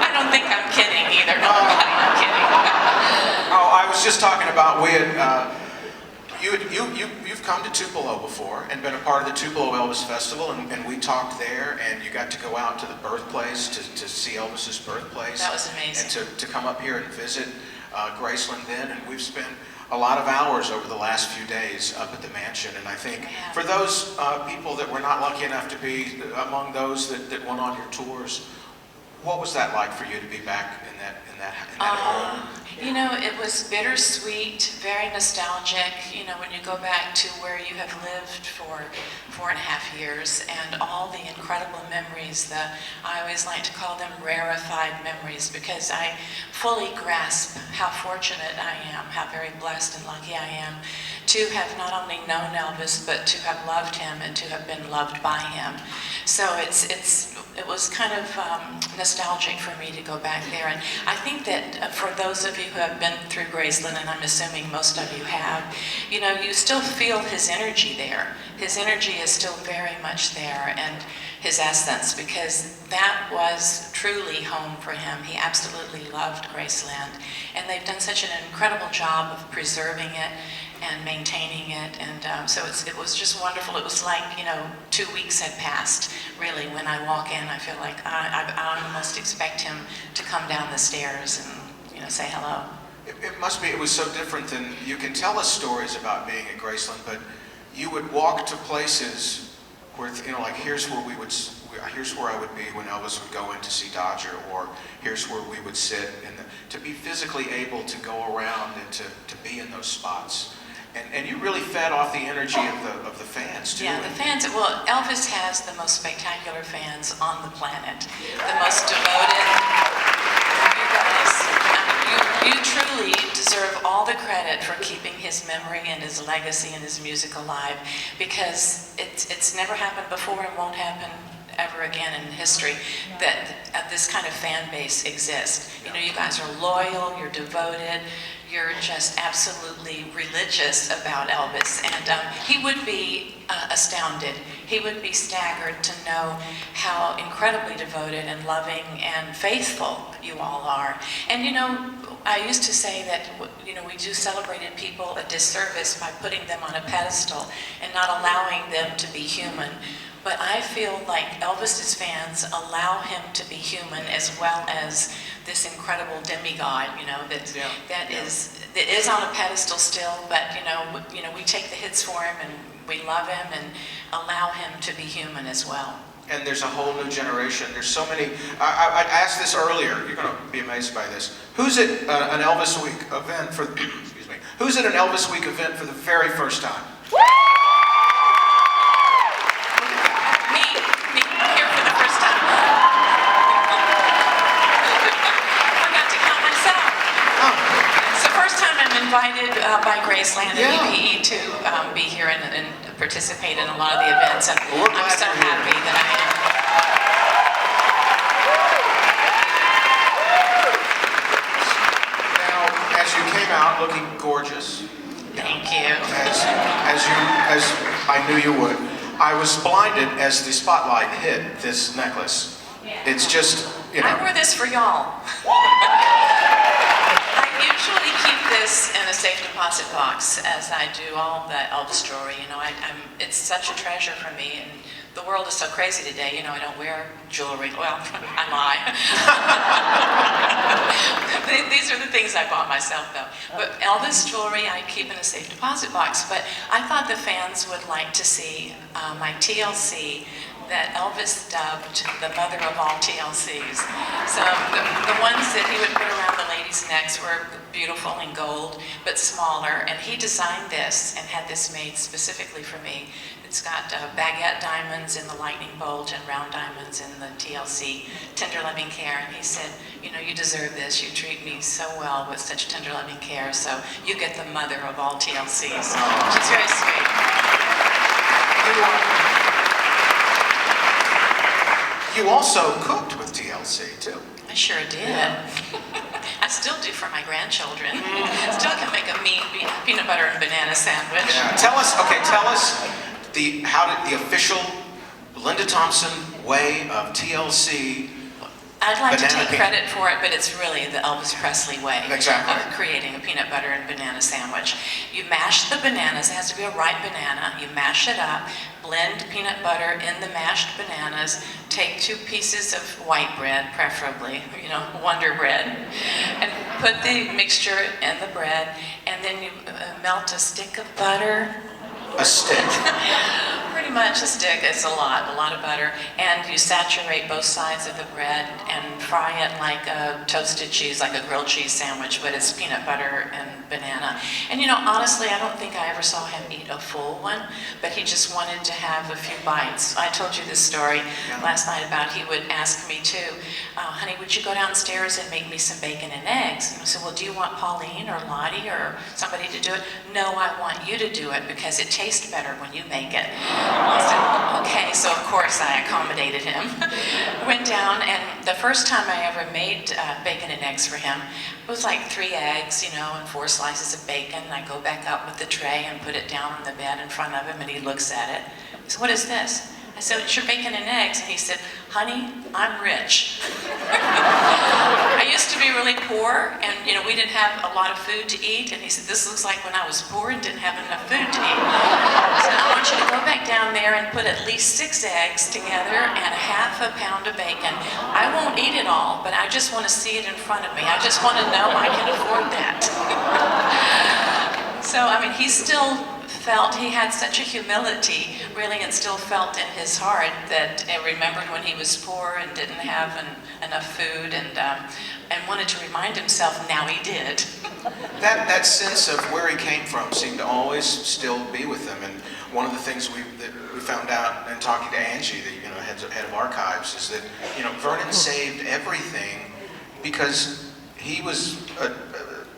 I don't think I'm kidding either. No, I'm kidding. I was just talking about you've come to Tupelo before and been a part of the Tupelo Elvis Festival, and we talked there, and you got to go out to the birthplace to see Elvis's birthplace. That was amazing. And to come up here and visit Graceland then, and we've spent a lot of hours over the last few days up at the mansion, and I think for those people that were not lucky enough to be among those that went on your tours, What was that like for you to be back in that home? You know, it was bittersweet, very nostalgic, you know, when you go back to where you have lived for 4.5 years and all the incredible memories, I always like to call them rarefied memories, because I fully grasp how fortunate I am, how very blessed and lucky I am to have not only known Elvis, but to have loved him and to have been loved by him. So it was kind of nostalgic for me to go back there. And I think that for those of you who have been through Graceland, and I'm assuming most of you have, you know, you still feel his energy there. His energy is still very much there, and his essence, because that was truly home for him. He absolutely loved Graceland, and they've done such an incredible job of preserving it and maintaining it, and so it was just wonderful. It was like, you know, 2 weeks had passed, really. When I walk in, I feel like I almost expect him to come down the stairs and, you know, say hello. It must be, it was so different than, you can tell us stories about being at Graceland, but you would walk to places where, you know, like here's where I would be when Elvis would go in to see Dodger, or here's where we would sit, and to be physically able to go around and to be in those spots. And you really fed off the energy of the fans, too. Yeah, the fans, well, Elvis has the most spectacular fans on the planet. The most devoted. You guys, you truly deserve all the credit for keeping his memory and his legacy and his music alive, because it's never happened before and won't happen ever again in history that this kind of fan base exists. You know, you guys are loyal, you're devoted, you're just absolutely religious about Elvis, and he would be astounded. He would be staggered to know how incredibly devoted and loving and faithful you all are. And you know, I used to say that, you know, we do celebrated people a disservice by putting them on a pedestal and not allowing them to be human. But I feel like Elvis's fans allow him to be human as well as this incredible demigod, you know, that is on a pedestal still, but you know, we take the hits for him and we love him and allow him to be human as well. And there's a whole new generation. There's so many. I asked this earlier. You're going to be amazed by this. Who's at an Elvis Week event for? Excuse me. Who's at an Elvis Week event for the very first time? Invited by Graceland and EPE to be here and participate in a lot of the events, and I'm so happy that I am. Now, as you came out looking gorgeous, thank you. As I knew you would, I was blinded as the spotlight hit this necklace. It's just, you know. I wore this for y'all. I usually keep this in a safe deposit box, as I do all the Elvis jewelry. You know, it's such a treasure for me, and the world is so crazy today. You know, I don't wear jewelry. Well, I lie. These are the things I bought myself, though. But Elvis jewelry I keep in a safe deposit box. But I thought the fans would like to see my TLC that Elvis dubbed the mother of all TLCs. So the ones that he would put around the ladies' necks were beautiful in gold, but smaller. And he designed this and had this made specifically for me. It's got baguette diamonds in the lightning bolt and round diamonds in the TLC, tender loving care. And he said, you know, you deserve this. You treat me so well with such tender loving care. So you get the mother of all TLCs. She's very sweet. You also cooked with TLC, too. I sure did. Yeah. I still do for my grandchildren. Still can make a mean peanut butter and banana sandwich. Yeah. Tell us how did the official Linda Thompson way of TLC. I'd like to take credit for it, but it's really the Elvis Presley way of creating a peanut butter and banana sandwich. You mash the bananas, it has to be a ripe banana, you mash it up, blend peanut butter in the mashed bananas, take 2 pieces of white bread, preferably, you know, Wonder Bread, and put the mixture in the bread, and then you melt a stick of butter. A stick? Pretty much a stick. It's a lot of butter. And you saturate both sides of the bread and fry it like a toasted cheese, like a grilled cheese sandwich, but it's peanut butter and banana. And you know, honestly, I don't think I ever saw him eat a full one, but he just wanted to have a few bites. I told you this story last night about he would ask me too, honey, would you go downstairs and make me some bacon and eggs? And I said, well, do you want Pauline or Lottie or somebody to do it? No, I want you to do it because it tastes better when you make it. I said, okay, so of course I accommodated him. Went down, and the first time I ever made bacon and eggs for him, it was like 3 eggs, you know, and 4 slices of bacon. And I go back up with the tray and put it down on the bed in front of him, and he looks at it. He said, what is this? I said, it's your bacon and eggs. And he said, honey, I'm rich. I used to be really poor, and you know, we didn't have a lot of food to eat. And he said, this looks like when I was poor and didn't have enough food to eat. I said, I want you to go back down there and put at least 6 eggs together and ½ pound of bacon. I won't eat it all, but I just want to see it in front of me. I just want to know I can afford that. So, I mean, he still felt, he had such a humility, really, and still felt in his heart that he remembered when he was poor and didn't have enough food, and wanted to remind himself now he did. That sense of where he came from seemed to always still be with him. And one of the things that we found out in talking to Angie, the head of archives, is that Vernon saved everything because he was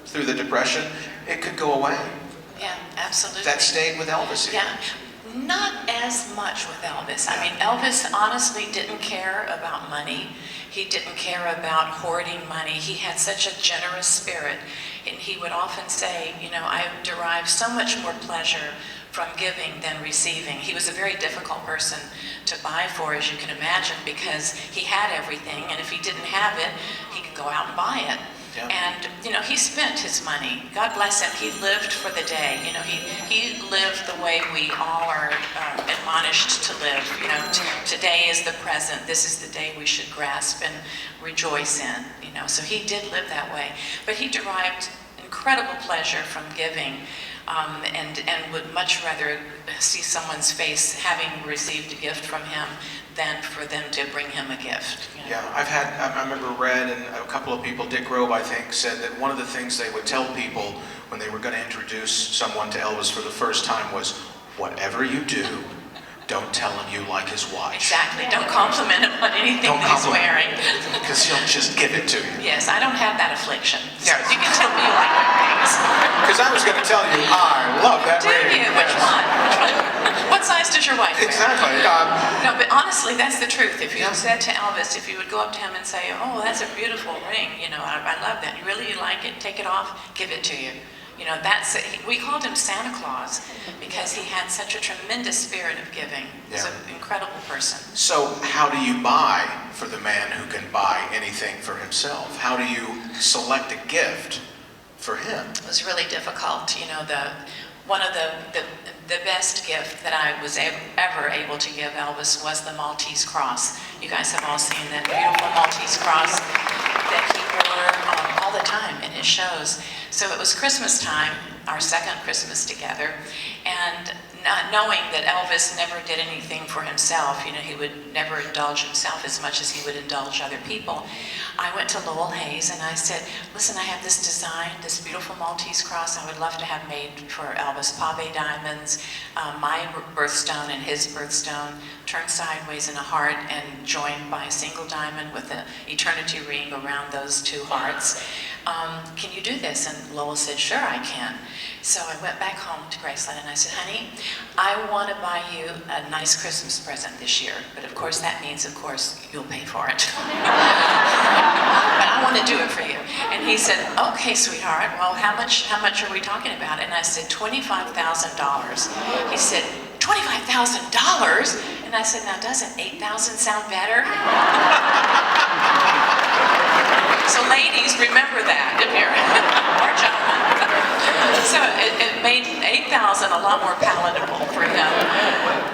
through the Depression. It could go away. Yeah, absolutely. That stayed with Elvis. Even. Yeah. Not as much with Elvis. I mean, Elvis honestly didn't care about money. He didn't care about hoarding money. He had such a generous spirit. And he would often say, I derive so much more pleasure from giving than receiving. He was a very difficult person to buy for, as you can imagine, because he had everything, and if he didn't have it, he could go out and buy it. Yeah. And, he spent his money. God bless him. He lived for the day. He lived the way we all are admonished to live. Today is the present. This is the day we should grasp and rejoice in. So he did live that way. But he derived incredible pleasure from giving, and would much rather see someone's face having received a gift from him than for them to bring him a gift. Yeah, I remember Red and a couple of people, Dick Grove, I think, said that one of the things they would tell people when they were going to introduce someone to Elvis for the first time was, whatever you do, don't tell him you like his watch. Exactly. Don't compliment him on anything he's wearing. Because he'll just give it to you. Yes, I don't have that affliction. So you can tell me you like my rings. Because I was going to tell you, I love that ring. Do you? Which one? What size does your wife wear? Exactly. No, but honestly, that's the truth. If you said to Elvis, if you would go up to him and say, oh, that's a beautiful ring, I love that. You really like it? Take it off, give it to you. That's it. We called him Santa Claus because he had such a tremendous spirit of giving. He's an incredible person. So how do you buy for the man who can buy anything for himself? How do you select a gift for him? It was really difficult. One of the best gift that I was ever able to give Elvis was the Maltese cross. You guys have all seen that beautiful Maltese cross that he wore all the time in his shows. So it was Christmas time, our second Christmas together, and not knowing that Elvis never did anything for himself, he would never indulge himself as much as he would indulge other people, I went to Lowell Hayes and I said, listen, I have this design, this beautiful Maltese cross I would love to have made for Elvis. Pave diamonds, my birthstone and his birthstone, turned sideways in a heart and joined by a single diamond with an eternity ring around those 2 hearts. Can you do this? And Lowell said, sure, I can. So I went back home to Graceland and I said, honey, I want to buy you a nice Christmas present this year. But of course, that means, you'll pay for it. But I want to do it for you. And he said, okay, sweetheart, well, how much are we talking about? And I said, $25,000. He said, $25,000? And I said, now doesn't $8,000 sound better? So ladies, remember that if you're, or gentlemen. So it made $8,000 a lot more palatable for him.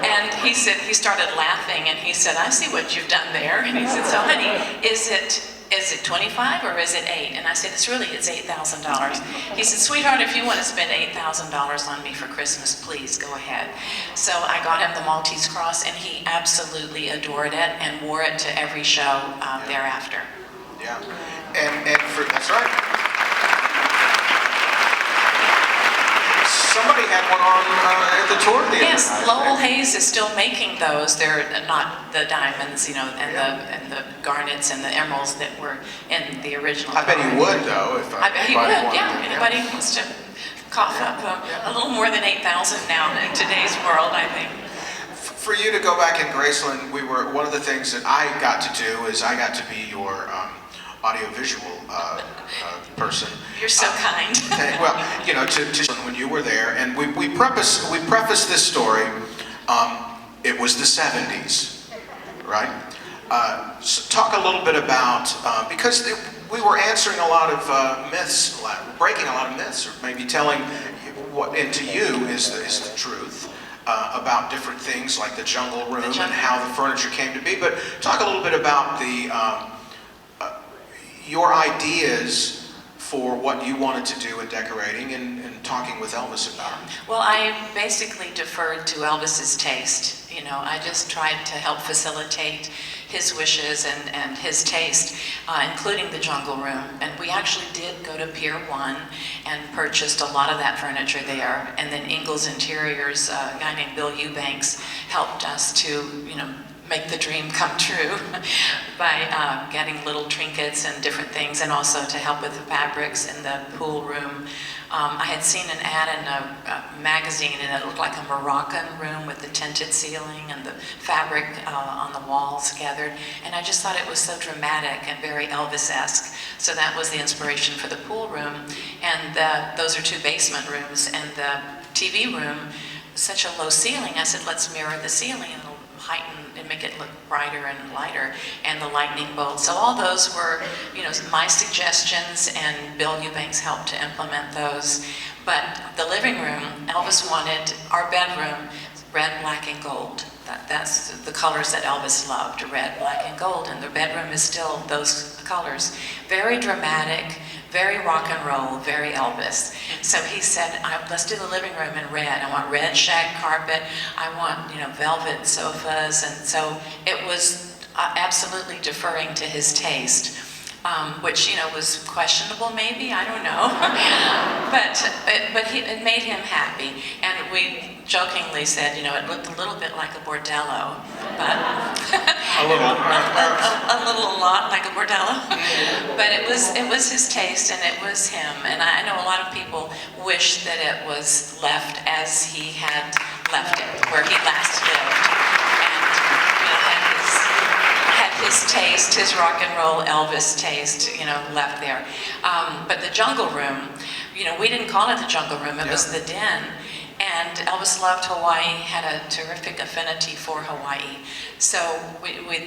And he said, he started laughing and he said, I see what you've done there. And he said, so honey, is it is it 25 or is it 8? And I said, it's $8,000. He said, sweetheart, if you want to spend $8,000 on me for Christmas, please go ahead. So I got him the Maltese Cross, and he absolutely adored it and wore it to every show thereafter. Yeah, and for, that's right. Somebody had one on at the tour the Yes, other night. Lowell Hayes is still making those. They're not the diamonds, you know, and the garnets and the emeralds that were in the original. I bet he would, though, if I bet he anybody would. wanted Yeah, to, anybody wants to cough up a little more than 8,000 now in today's world, I think. For you to go back in Graceland, one of the things that I got to do is I got to be your audiovisual person. You're so kind. Well, you know, to when you were there, and we preface this story. It was the '70s, right? So talk a little bit about because we were answering a lot of myths, breaking a lot of myths, or maybe telling what into you is the truth. About different things like the jungle room and how the furniture came to be, but talk a little bit about your ideas for what you wanted to do in decorating and talking with Elvis about it. Well, I basically deferred to Elvis's taste. You know, I just tried to help facilitate his wishes and his taste, including the jungle room. And we actually did go to Pier 1 and purchased a lot of that furniture there. And then Ingalls Interiors, a guy named Bill Eubanks, helped us to, you know, make the dream come true by getting little trinkets and different things, and also to help with the fabrics in the pool room. I had seen an ad in a magazine, and it looked like a Moroccan room with the tinted ceiling and the fabric on the walls gathered, and I just thought it was so dramatic and very Elvis-esque. So that was the inspiration for the pool room, and those are 2 basement rooms, and the TV room, such a low ceiling, I said, let's mirror the ceiling, and it'll heighten and make it look brighter and lighter, and the lightning bolt. So all those were, you know, my suggestions, and Bill Eubanks helped to implement those. But the living room, Elvis wanted our bedroom red, black, and gold. That's the colors that Elvis loved, red, black, and gold, and the bedroom is still those colors. Very dramatic, very rock and roll, very Elvis. So he said, let's do the living room in red. I want red shag carpet. I want, you know, velvet sofas. And so it was absolutely deferring to his taste, which, you know, was questionable maybe, I don't know. but it made him happy. And we jokingly said, you know, it looked a little bit like a bordello, but A lot like a bordello. But it was his taste, and it was him. And I know a lot of people wish that it was left as he had left it, where he last lived, and, you know, had his taste, his rock and roll Elvis taste, you know, left there. But the jungle room, you know, we didn't call it the jungle room, it was the den. And Elvis loved Hawaii, had a terrific affinity for Hawaii. So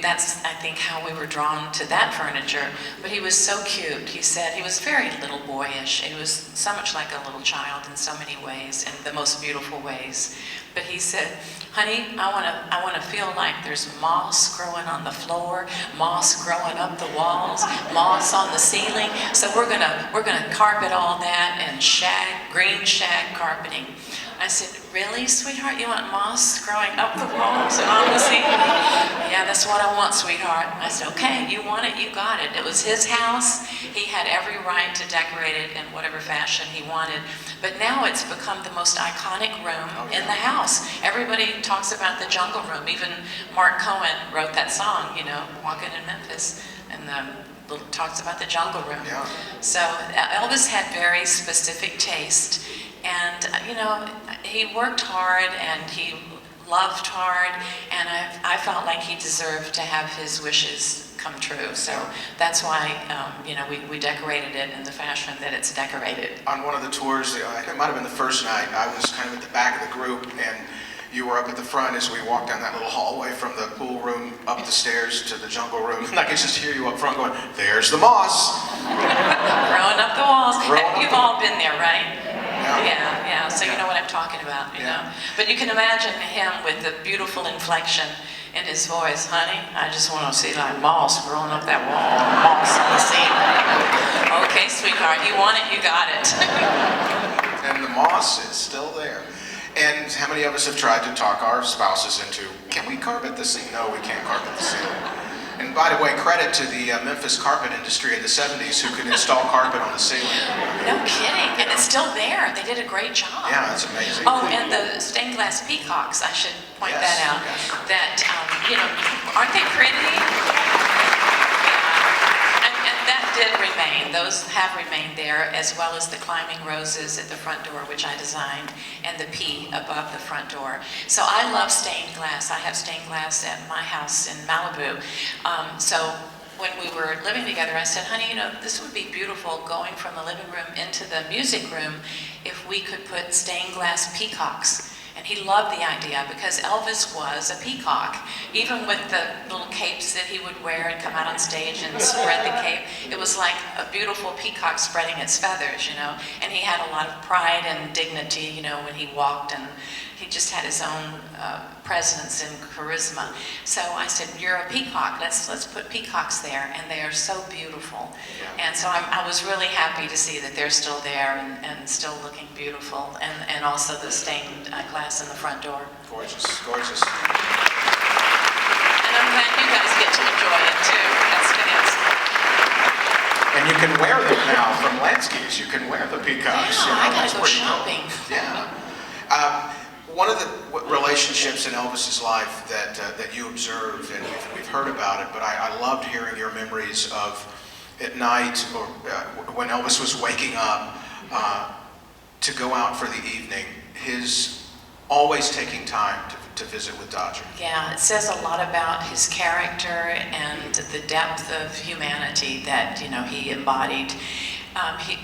that's, I think, how we were drawn to that furniture. But he was so cute. He said he was very little boyish. He was so much like a little child in so many ways, in the most beautiful ways. But he said, honey, I want to feel like there's moss growing on the floor, moss growing up the walls, moss on the ceiling. So we're gonna carpet all that and green shag carpeting. I said, really, sweetheart? You want moss growing up the walls and on the ceiling? Yeah, that's what I want, sweetheart. I said, okay, you want it, you got it. It was his house. He had every right to decorate it in whatever fashion he wanted. But now it's become the most iconic room in the house. Everybody talks about the jungle room. Even Mark Cohen wrote that song, you know, Walking in Memphis, and talks about the jungle room. Yeah. So Elvis had very specific taste. And, you know, he worked hard and he loved hard, and I felt like he deserved to have his wishes come true. So that's why, you know, we decorated it in the fashion that it's decorated. On one of the tours, it might have been the first night, I was kind of at the back of the group, and you were up at the front as we walked down that little hallway from the pool room up the stairs to the jungle room. And I could just hear you up front going, there's the moss. Growing up the walls. You've all been there, right? Yeah. So you know what I'm talking about, you know. But you can imagine him with the beautiful inflection, in his voice, honey, I just want to see like moss growing up that wall, moss on the ceiling. Okay, sweetheart, you want it, you got it. And the moss is still there. And how many of us have tried to talk our spouses into, can we carpet the ceiling? No, we can't carpet the ceiling. And by the way, credit to the Memphis carpet industry in the 70s who could install carpet on the ceiling. No kidding, and it's still there. They did a great job. Yeah, that's amazing. Oh, and the stained glass peacocks, I should point Yes, that out. yes. That, aren't they pretty? And that did remain. Those have remained there, as well as the climbing roses at the front door, which I designed, and the P above the front door. So I love stained glass. I have stained glass at my house in Malibu. So when we were living together, I said, honey, this would be beautiful going from the living room into the music room if we could put stained glass peacocks. And he loved the idea because Elvis was a peacock. Even with the little capes that he would wear and come out on stage and spread the cape, it was like a beautiful peacock spreading its feathers, And he had a lot of pride and dignity, when he walked, and he just had his own presence and charisma. So I said, you're a peacock, let's put peacocks there, and they are so beautiful. Yeah. And so I was really happy to see that they're still there and still looking beautiful, and also the stained glass in the front door. Gorgeous, gorgeous. And I'm glad you guys get to enjoy it too. That's fantastic. And you can wear them now from Lansky's. You can wear the peacocks. Yeah, I That's gotta go pretty cool. shopping. Yeah. One of the relationships in Elvis's life that you observed, and we've heard about it, but I loved hearing your memories of at night or when Elvis was waking up to go out for the evening, his always taking time to visit with Dodger. Yeah, it says a lot about his character and the depth of humanity that, he embodied.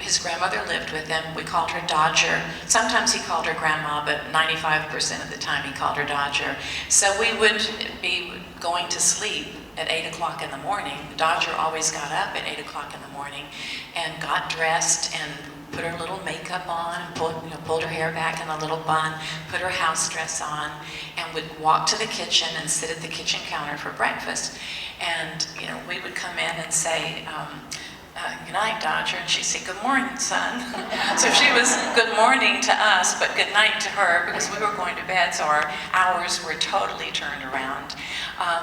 His grandmother lived with him. We called her Dodger. Sometimes he called her Grandma, but 95% of the time he called her Dodger. So we would be going to sleep at 8 o'clock in the morning. Dodger always got up at 8 o'clock in the morning and got dressed and put her little makeup on, pulled her hair back in a little bun, put her house dress on, and would walk to the kitchen and sit at the kitchen counter for breakfast. And, we would come in and say, good night, Dodger, and she'd say, good morning, son. So she was good morning to us, but good night to her, because we were going to bed, so our hours were totally turned around.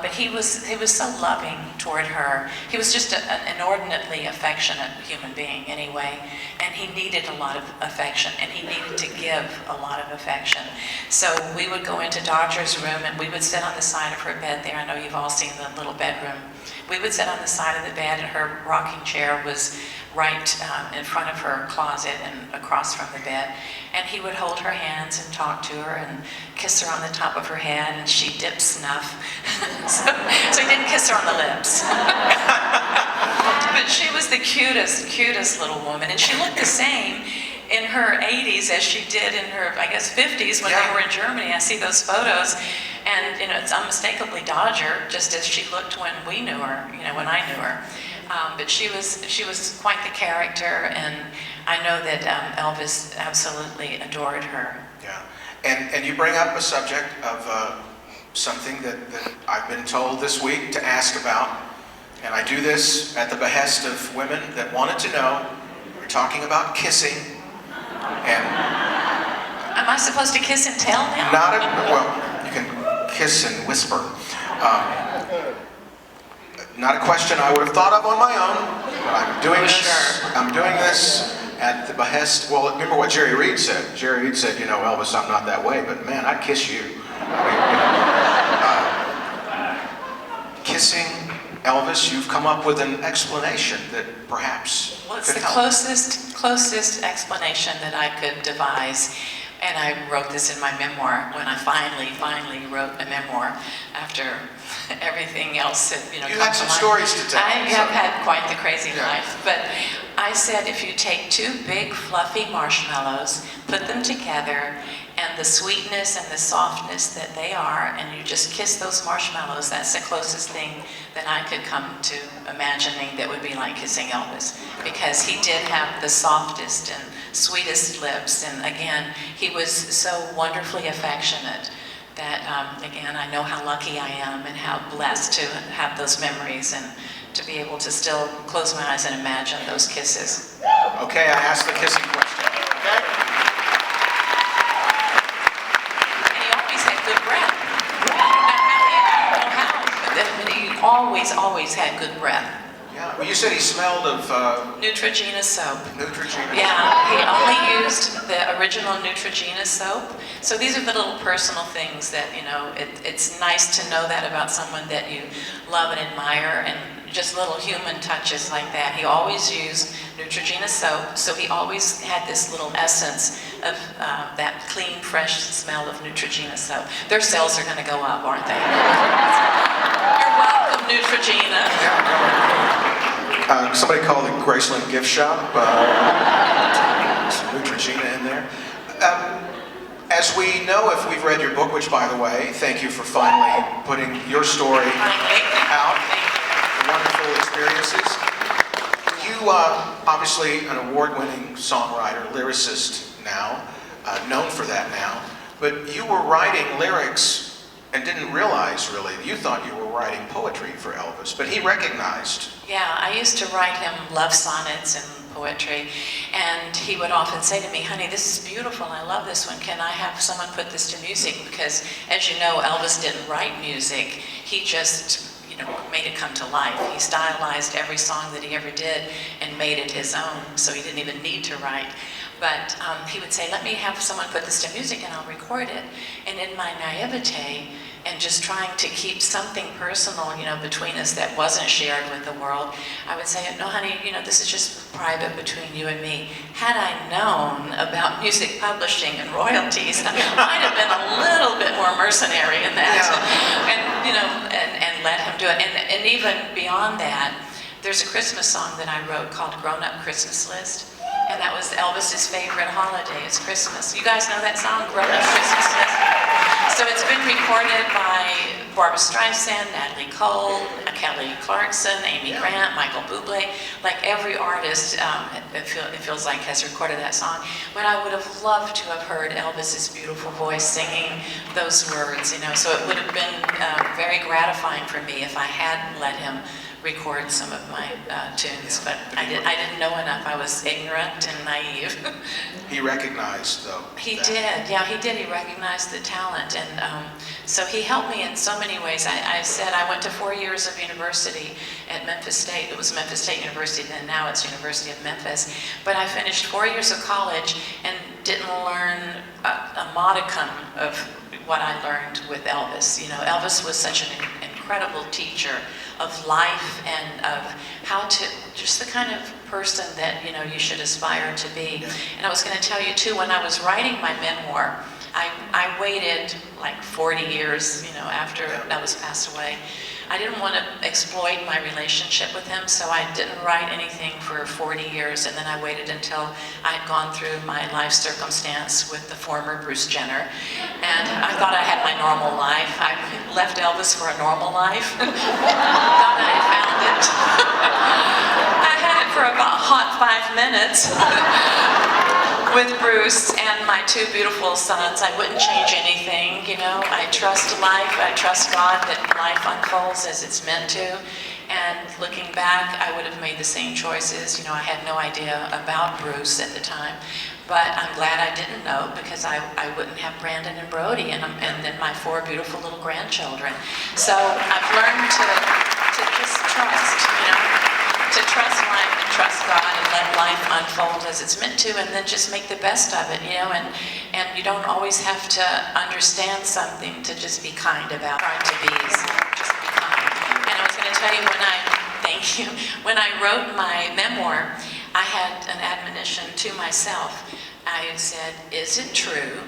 But he was so loving toward her. He was just an inordinately affectionate human being anyway, and he needed a lot of affection, and he needed to give a lot of affection. So we would go into Dodger's room, and we would sit on the side of her bed there. I know you've all seen the little bedroom. We would sit on the side of the bed, and her rocking chair was right in front of her closet and across from the bed. And he would hold her hands and talk to her and kiss her on the top of her head, and she'd dip snuff. so he didn't kiss her on the lips. But she was the cutest little woman, and she looked the same in her 80s as she did in her, 50s when they were in Germany. I see those photos, and it's unmistakably Dodger, just as she looked when we knew her, when I knew her. But she was quite the character, and I know that Elvis absolutely adored her. Yeah, and you bring up a subject of something that I've been told this week to ask about, and I do this at the behest of women that wanted to know. We're talking about kissing, and am I supposed to kiss and tell now? well, you can kiss and whisper. Not a question I would have thought of on my own, but I'm doing this. Sure. I'm doing this at the behest. Well, remember what Jerry Reed said. Jerry Reed said, Elvis, I'm not that way, but man, I'd kiss you. Kissing Elvis, you've come up with an explanation that perhaps Well, it's could the help. closest explanation that I could devise. And I wrote this in my memoir when I finally wrote a memoir after everything else had, You come had to some life. stories to tell. I have had quite the crazy Yeah. life. But I said if you take two big fluffy marshmallows, put them together, and the sweetness and the softness that they are, and you just kiss those marshmallows, that's the closest thing that I could come to imagining that would be like kissing Elvis. Because he did have the softest and sweetest lips, and again, he was so wonderfully affectionate that, again, I know how lucky I am and how blessed to have those memories and to be able to still close my eyes and imagine those kisses. Okay, I asked the kissing question. Okay? And he always had good breath. I don't know how, but he always had good breath. Yeah. Well, you said he smelled of Neutrogena soap. Neutrogena. Yeah, he only used the original Neutrogena soap. So these are the little personal things that, you know, it's nice to know that about someone that you love and admire, and just little human touches like that. He always used Neutrogena soap, so he always had this little essence of that clean, fresh smell of Neutrogena soap. Their sales are going to go up, aren't they? You're welcome, Neutrogena. Somebody called the Graceland gift shop. Some Neutrogena in there. As we know, if we've read your book, which, by the way, thank you for finally putting your story out. Wonderful experiences. You, obviously an award-winning songwriter, lyricist now, known for that now, but you were writing lyrics and didn't realize, really, you thought you were writing poetry for Elvis, but he recognized. Yeah, I used to write him love sonnets and poetry, and he would often say to me, honey, this is beautiful, I love this one, can I have someone put this to music? Because, as you know, Elvis didn't write music, he just made it come to life. He stylized every song that he ever did and made it his own, so he didn't even need to write. But he would say, let me have someone put this to music and I'll record it. And in my naivete and just trying to keep something personal, between us that wasn't shared with the world, I would say, no, honey, this is just private between you and me. Had I known about music publishing and royalties, I might have been a little bit more mercenary in that. Yeah. And let him do it. And even beyond that, there's a Christmas song that I wrote called Grown Up Christmas List. And that was Elvis's favorite holiday, is Christmas. You guys know that song, Grown Up Christmas List? So it's been recorded by Barbra Streisand, Natalie Cole, Kelly Clarkson, Amy Grant, Michael Bublé. Like every artist, it feels like, has recorded that song. But I would have loved to have heard Elvis's beautiful voice singing those words, So it would have been very gratifying for me if I had let him record some of my tunes, but I didn't know enough. I was ignorant and naive. He recognized, though. He did. He recognized the talent, and so he helped me in so many ways. I said I went to 4 years of university at Memphis State. It was Memphis State University then, now it's University of Memphis. But I finished 4 years of college and didn't learn a modicum of what I learned with Elvis. Elvis was such an incredible teacher of life and of how to, just the kind of person that, you should aspire to be. And I was going to tell you too, when I was writing my memoir, I waited like 40 years, after Elvis passed away. I didn't want to exploit my relationship with him, so I didn't write anything for 40 years, and then I waited until I had gone through my life circumstance with the former Bruce Jenner, and I thought I had my normal life. I left Elvis for a normal life. Thought I had found it. I had it for about a hot 5 minutes. With Bruce and my 2 beautiful sons. I wouldn't change anything, I trust life, I trust God that life unfolds as it's meant to. And looking back, I would have made the same choices. I had no idea about Bruce at the time. But I'm glad I didn't know, because I wouldn't have Brandon and Brody and then my 4 beautiful little grandchildren. So I've learned to just trust, to trust life and trust God and let life unfold as it's meant to, and then just make the best of it, and you don't always have to understand something to just be kind about it. To be, just be kind. And I was going to tell you, when I wrote my memoir, I had an admonition to myself. I said, is it true?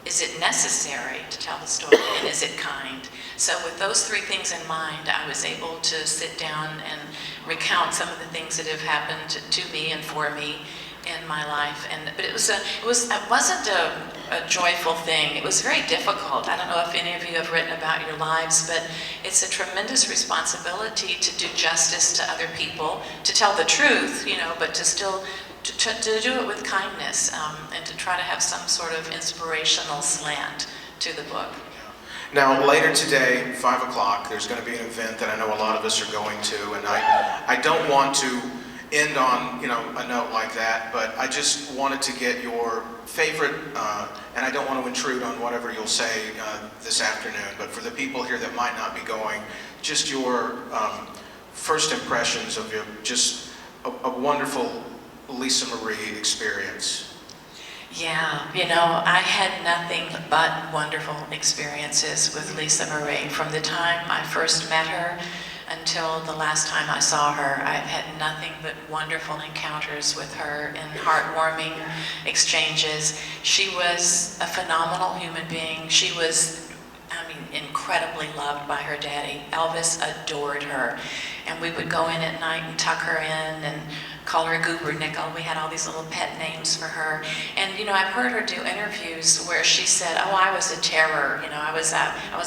Is it necessary to tell the story? And is it kind? So with those 3 things in mind, I was able to sit down and recount some of the things that have happened to me and for me in my life. But it wasn't a joyful thing. It was very difficult. I don't know if any of you have written about your lives, but it's a tremendous responsibility to do justice to other people, to tell the truth, but to still to do it with kindness, and to try to have some sort of inspirational slant to the book. Now, later today, 5 o'clock, there's going to be an event that I know a lot of us are going to, and I don't want to end on, a note like that, but I just wanted to get your favorite, and I don't want to intrude on whatever you'll say this afternoon, but for the people here that might not be going, just your first impressions of just a wonderful Lisa Marie experience. Yeah, I had nothing but wonderful experiences with Lisa Marie. From the time I first met her until the last time I saw her, I've had nothing but wonderful encounters with her and heartwarming exchanges. She was a phenomenal human being. She was, incredibly loved by her daddy. Elvis adored her. And we would go in at night and tuck her in and call her Goober Nickel. We had all these little pet names for her. And, I've heard her do interviews where she said, oh, I was a terror. I was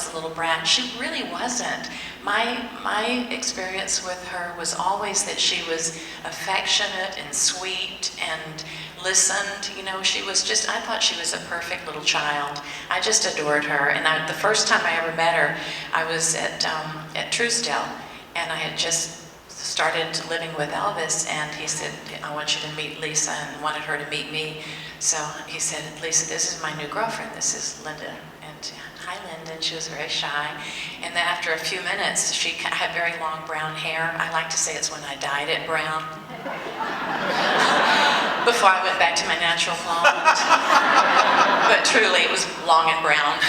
a little brat. She really wasn't. My experience with her was always that she was affectionate and sweet and listened. She was just, I thought she was a perfect little child. I just adored her. And the first time I ever met her, I was at Truesdale, and I had just started living with Elvis, and he said, I want you to meet Lisa, and wanted her to meet me. So he said, Lisa, this is my new girlfriend. This is Linda. And hi, Linda. And she was very shy. And then after a few minutes, she had very long brown hair. I like to say it's when I dyed it brown. Before I went back to my natural blonde. But truly, it was long and brown.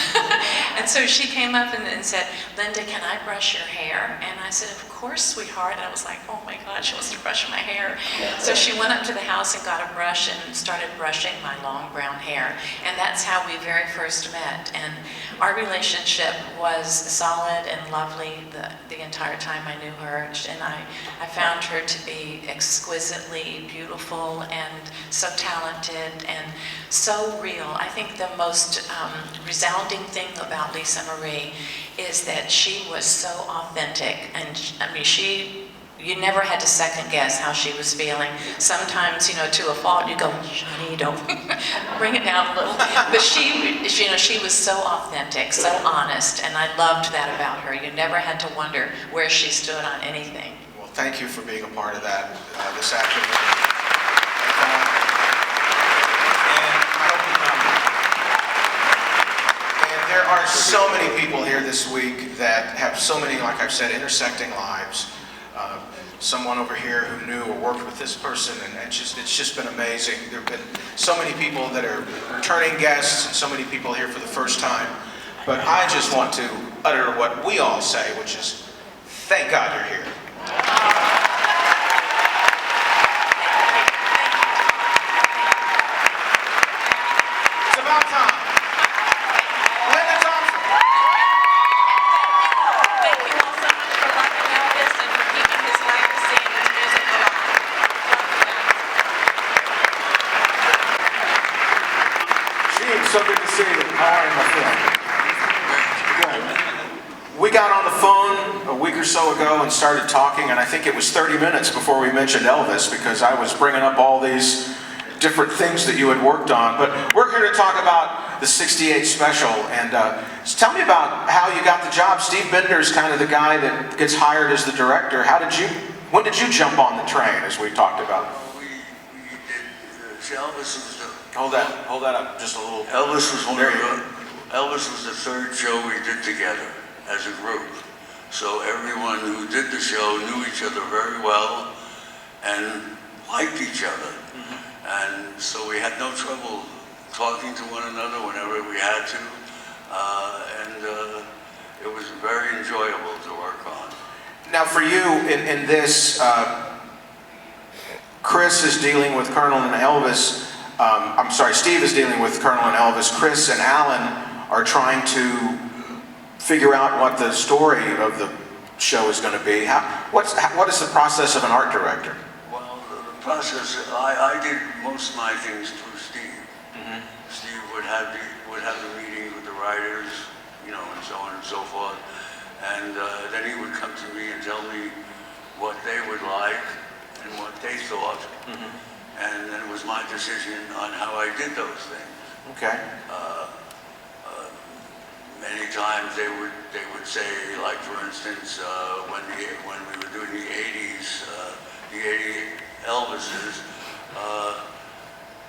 And so she came up and said, Linda, can I brush your hair? And I said, of course, sweetheart. And I was like, oh my God, she wants to brush my hair. So she went up to the house and got a brush and started brushing my long brown hair. And that's how we very first met. And our relationship was solid and lovely the entire time I knew her. And I found her to be exquisitely beautiful and so talented and so real. I think the most resounding thing about Lisa Marie is that she was so authentic, and you never had to second guess how she was feeling. Sometimes, to a fault, you go, honey, don't bring it down a little. But she was so authentic, so honest, and I loved that about her. You never had to wonder where she stood on anything. Well, thank you for being a part of that this afternoon. And there are so many people here this week that have so many, like I've said, intersecting lives. Someone over here who knew or worked with this person, and it's just been amazing. There have been so many people that are returning guests and so many people here for the first time. But I just want to utter what we all say, which is, thank God you're here. It's about time. Linda Thompson. Thank you all so much for loving Elvis and for keeping his legacy and his music alive. Gene, so good to see you. How are you, my friend? We got on the phone a week or so ago and started talking, and I think it was 30 minutes before we mentioned Elvis, because I was bringing up all these different things that you had worked on. But we're here to talk about the '68 special, and tell me about how you got the job. Steve Bender's kind of the guy that gets hired as the director. When did you jump on the train, as we talked about? We did, Elvis was the... Hold that up just a little. Elvis was Elvis was the third show we did together as a group. So everyone who did the show knew each other very well and liked each other. And so we had no trouble talking to one another whenever we had to. And it was very enjoyable to work on. Now for you, in this, Chris is dealing with Colonel and Elvis. Steve is dealing with Colonel and Elvis. Chris and Alan are trying to figure out what the story of the show is going to be. What is the process of an art director? Well, the process, I did most of my things through Steve. Steve would have the meetings with the writers, and so on and so forth. And then he would come to me and tell me what they would like and what they thought. And then it was my decision on how I did those things. Okay. many times they would say, like for instance, when we were doing the 80s, the 80 Elvises,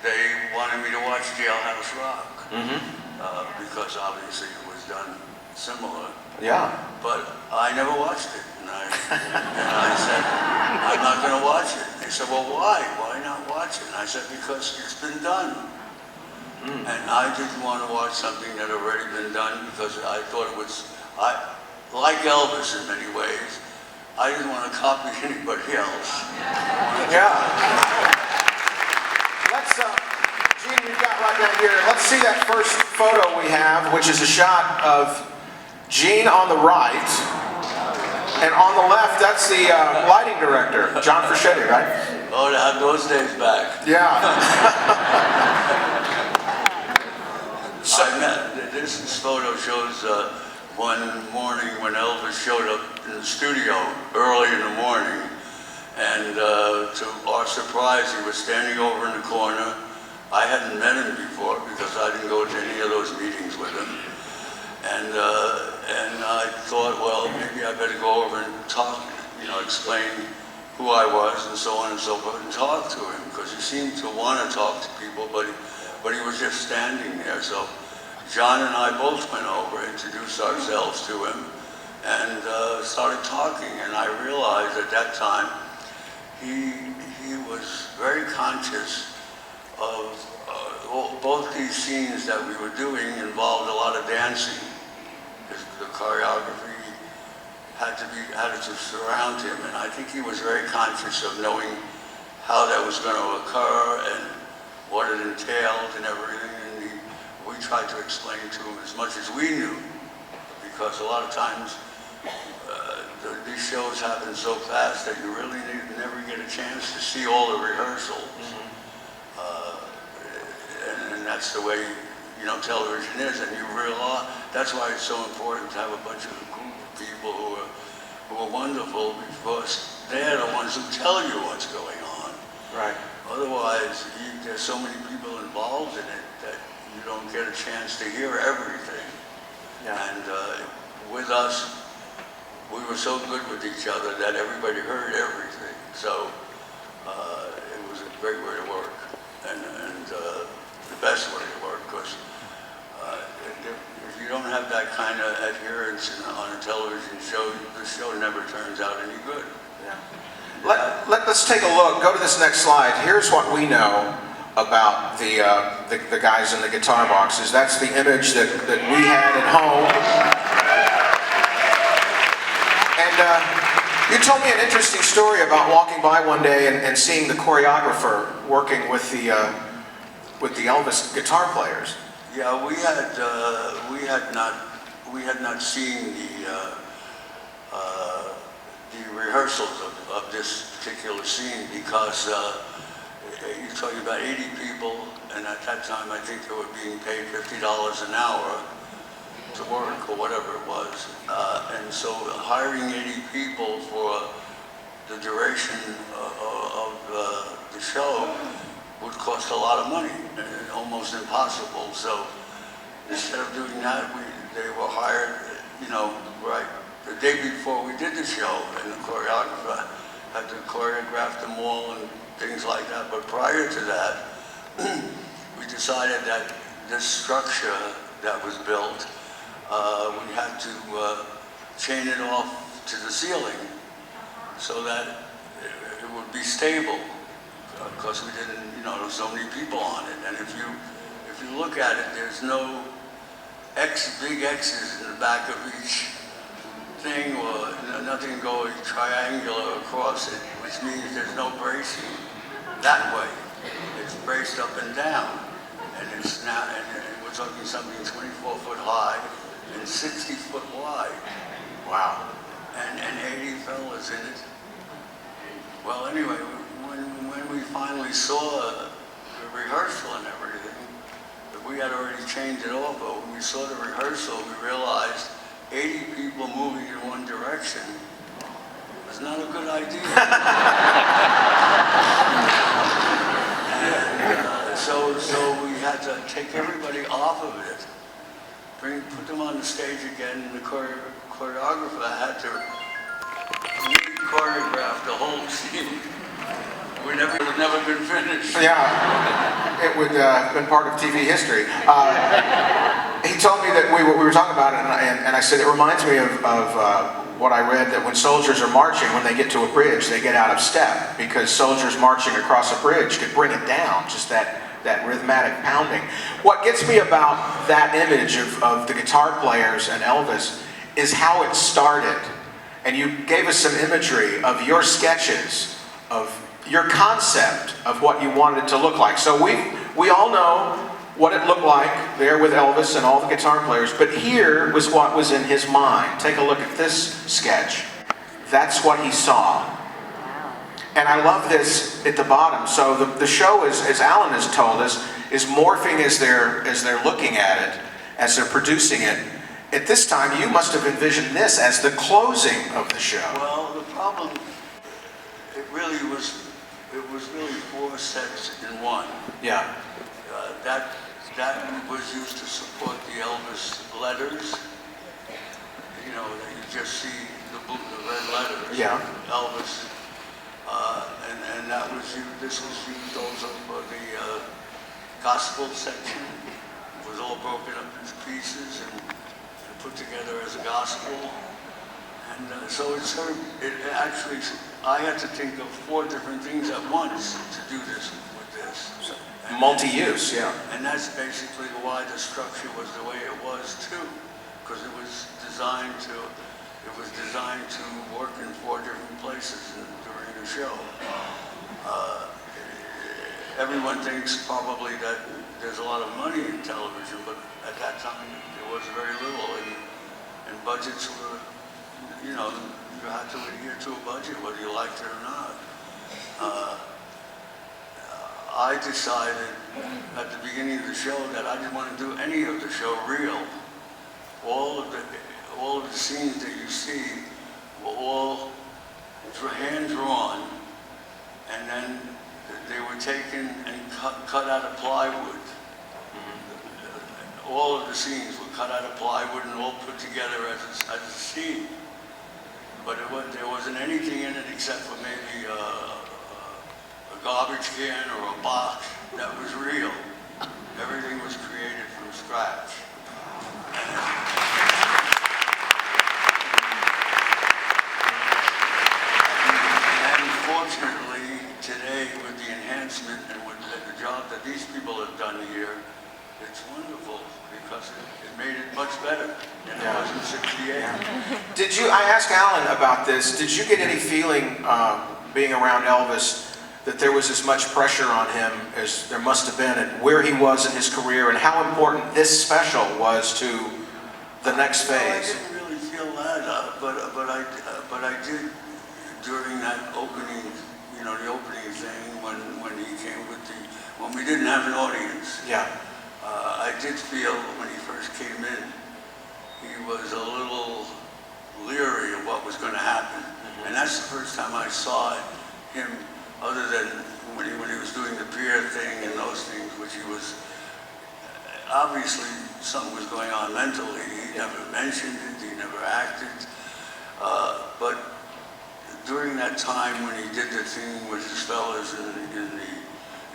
they wanted me to watch Jailhouse Rock because obviously it was done similar. Yeah. But I never watched it, and I said, I'm not going to watch it. They said, well, why? Why not watch it? And I said, because it's been done. And I didn't want to watch something that had already been done because I thought it was, like Elvis in many ways, I didn't want to copy anybody else. Yeah. Let's, Gene, we've got right down here, let's see that first photo we have, which is a shot of Gene on the right, and on the left, that's the lighting director, John Frschetti, right? Oh, to have those days back. Yeah. This photo shows one morning when Elvis showed up in the studio early in the morning, and to our surprise, he was standing over in the corner. I hadn't met him before because I didn't go to any of those meetings with him, and I thought, well, maybe I better go over and talk, explain who I was and so on and so forth, and talk to him because he seemed to want to talk to people, but he was just standing there. So John and I both went over, introduced ourselves to him, and started talking. And I realized at that time he was very conscious of both these scenes that we were doing involved a lot of dancing. The choreography had to surround him, and I think he was very conscious of knowing how that was going to occur and what it entailed and everything. We tried to explain to him as much as we knew, because a lot of times these shows happen so fast that you really never get a chance to see all the rehearsals. And that's the way television is, and you realize that's why it's so important to have a bunch of group of people who are wonderful, because they're the ones who tell you what's going on. Right. Otherwise, there's so many people involved in it that you don't get a chance to hear everything. Yeah. And with us, we were so good with each other that everybody heard everything. So it was a great way to work, and the best way to work, because if you don't have that kind of adherence on a television show, the show never turns out any good. Yeah. Let's take a look. Go to this next slide. Here's what we know about the guys in the guitar boxes. That's the image that we had at home. And you told me an interesting story about walking by one day and seeing the choreographer working with the Elvis guitar players. Yeah, we had not seen the rehearsals of this particular scene, because you're talking about 80 people, and at that time I think they were being paid $50 an hour to work or whatever it was, and so hiring 80 people for the duration of the show would cost a lot of money, and almost impossible. So instead of doing that, they were hired, right the day before we did the show, and the choreographer had to choreograph them all and things like that. But prior to that, we decided that this structure that was built, we had to chain it off to the ceiling so that it would be stable, because we didn't, there was so many people on it. And if you look at it, there's no big X's in the back of each thing, or nothing going triangular across it, which means there's no bracing that way. It's braced up and down, and we're talking something 24 foot high and 60 foot wide. Wow. And 80 fellas in it. Well, anyway, when we finally saw the rehearsal and everything, we had already changed it off, but when we saw the rehearsal, we realized 80 people moving in one direction was not a good idea. And so we had to take everybody off of it, put them come on the stage again, and the choreographer had to re-choreograph the whole scene. It had never been finished. Yeah, it would have been part of TV history. He told me that we were talking about it, and I said, it reminds me of what I read, that when soldiers are marching, when they get to a bridge, they get out of step, because soldiers marching across a bridge could bring it down, just that rhythmic pounding. What gets me about that image of the guitar players and Elvis is how it started. And you gave us some imagery of your sketches, of your concept of what you wanted it to look like. So we all know what it looked like there with Elvis and all the guitar players, but here was what was in his mind. Take a look at this sketch. That's what he saw. And I love this at the bottom. So the show, as Alan has told us, is morphing as they're looking at it, as they're producing it. At this time, you must have envisioned this as the closing of the show. Well, the problem, it was really 4 sets in one. Yeah. That was used to support the Elvis letters. You know, that you just see the red letters. Yeah. Elvis. And that was used, this was used also for the gospel section. It was all broken up into pieces and put together as a gospel. And so it actually, I had to think of 4 different things at once to do this with this. Multi-use, yeah. And that's basically why the structure was the way it was too, because it was designed to work in 4 different places during the show. Everyone thinks probably that there's a lot of money in television, but at that time there was very little, and budgets were, you know, you had to adhere to a budget whether you liked it or not. I decided at the beginning of the show that I didn't want to do any of the show real. All of the scenes that you see were all hand-drawn, and then they were taken and cut out of plywood. All of the scenes were cut out of plywood and all put together as a scene. But there wasn't anything in it except for maybe a garbage can or a box that was real. Everything was created from scratch. And fortunately, today with the enhancement and with the job that these people have done here, it's wonderful because it made it much better than it was in '68. I asked Alan about this, did you get any feeling, being around Elvis, that there was as much pressure on him as there must have been at where he was in his career and how important this special was to the next phase? I didn't really feel that, but I did during that opening, you know, the opening thing when he came when we didn't have an audience. Yeah. I did feel when he first came in, he was a little leery of what was going to happen, and that's the first time I saw him. Other than when he was doing the beer thing and those things, which he was, obviously something was going on mentally. He never mentioned it, he never acted. But during that time when he did the thing with his fellas in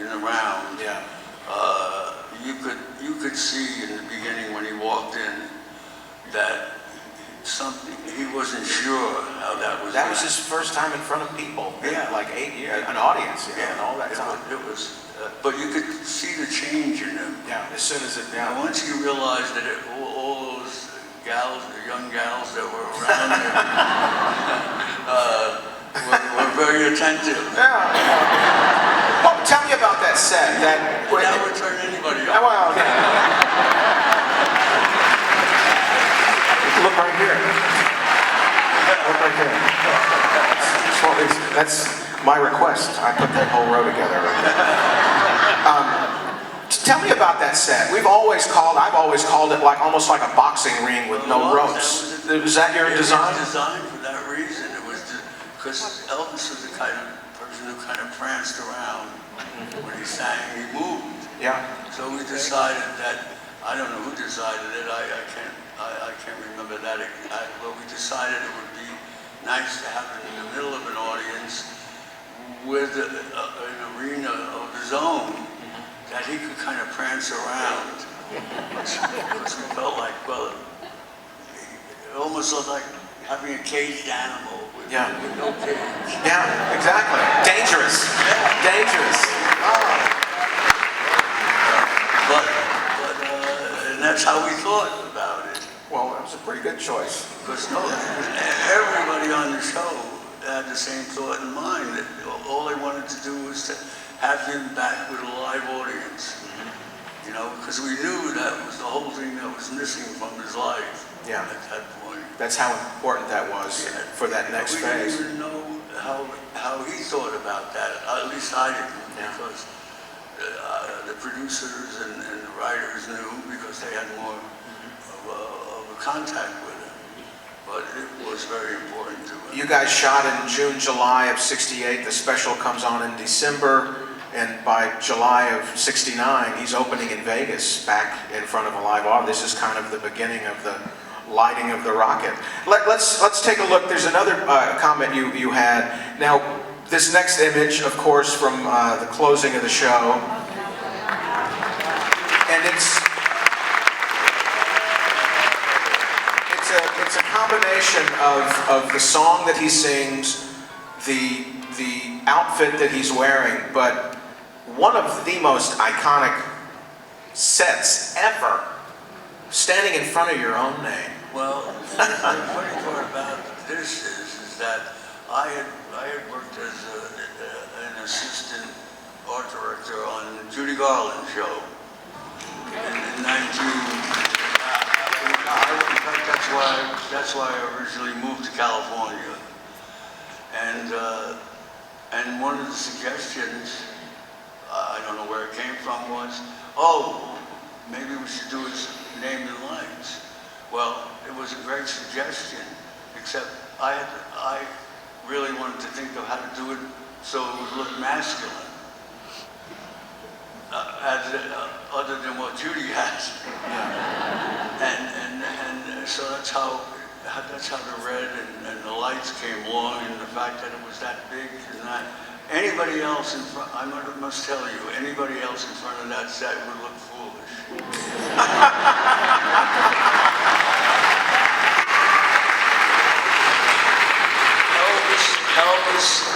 the round, yeah. You could see in the beginning when he walked in that he wasn't sure how that was. That was his first time in front of people. Yeah. Like 8 years, an audience, yeah, and all that time. It was, but you could see the change in him. Yeah, as soon as it, And once you realized that all those gals, the young gals that were around him, were very attentive. Yeah. Well, tell me about that set. That would turn anybody on. Well, look right here. Look right there. That's my request. I put that whole row together. Tell me about that set. I've always called it like almost like a boxing ring with no ropes. Was that your design? It was designed for that reason. It was because Elvis was the kind of person who kind of pranced around when he sang. He moved. Yeah. So we decided that, I don't know who decided it. I I can't remember that, but we decided it would be nice to have it in the middle of an audience with an arena of his own that he could kind of prance around. Because we felt like, well, it almost looked like having a caged animal with no cage. Yeah, exactly. Dangerous. Dangerous. And that's how we thought about it. Well, that was a pretty good choice. Because everybody on the show had the same thought in mind, that all they wanted to do was to have him back with a live audience. You know, because we knew that was the whole thing that was missing from his life at that point. That's how important that was for that next phase. We didn't even know how he thought about that. At least I didn't, because the producers and the writers knew, because they had more of a contact with him. But it was very important to him. You guys shot in June, July of '68. The special comes on in December. And by July of '69, he's opening in Vegas, back in front of a live audience. This is kind of the beginning of the lighting of the rocket. Let's take a look. There's another comment you had. Now, this next image, of course, from the closing of the show, and it's a combination of the song that he sings, the outfit that he's wearing, but one of the most iconic sets ever, standing in front of your own name. Well, the funny part about this is that I had worked as an assistant art director on the Judy Garland show in 19. In fact, that's why I originally moved to California, and one of the suggestions, I don't know where it came from, was, oh, maybe we should do his name and lights. Well, it was a great suggestion, except I really wanted to think of how to do it so it would look masculine, other than what Judy has. And so that's how the red and the lights came along, and the fact that it was that big and that. Anybody else in front, I must tell you, anybody else in front of that set would look foolish. Elvis,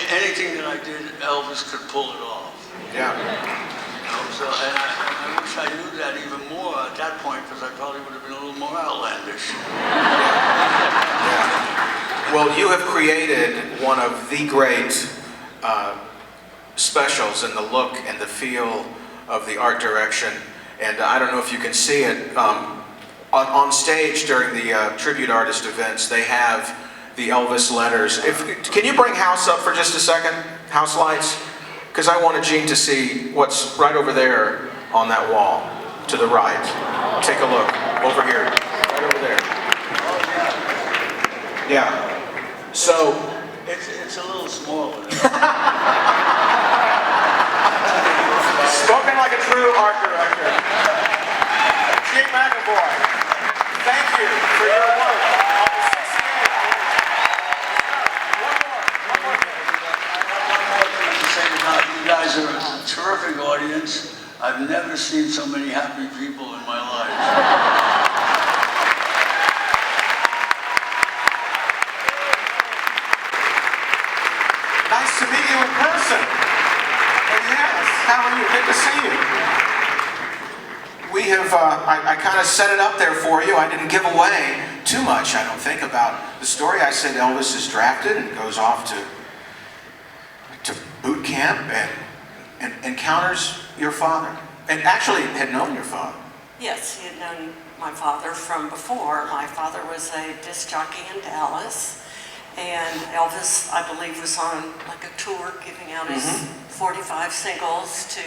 anything that I did, Elvis could pull it off. Yeah. You know, so, and I wish I knew that even more at that point, because I probably would have been a little more outlandish. Well, you have created one of the great specials in the look and the feel of the art direction, and I don't know if you can see it on stage during the tribute artist events. They have the Elvis letters. Can you bring House up for just a second? House lights, because I wanted Gene to see what's right over there on that wall to the right. Take a look over here, right over there. Yeah. So. It's a little smaller. Spoken like a true art director. Gene McAvoy, thank you for your work on the 68. One more thing to say about you guys are a terrific audience. I've never seen so many happy people in my life. Nice to meet you in person. And yes, how are you? Good to see you. We have, I kind of set it up there for you. I didn't give away too much, I don't think, about the story. I said Elvis is drafted and goes off to boot camp and encounters your father. And actually had known your father. Yes, he had known my father from before. My father was a disc jockey in Dallas. And Elvis, I believe, was on like a tour giving out his 45 singles to,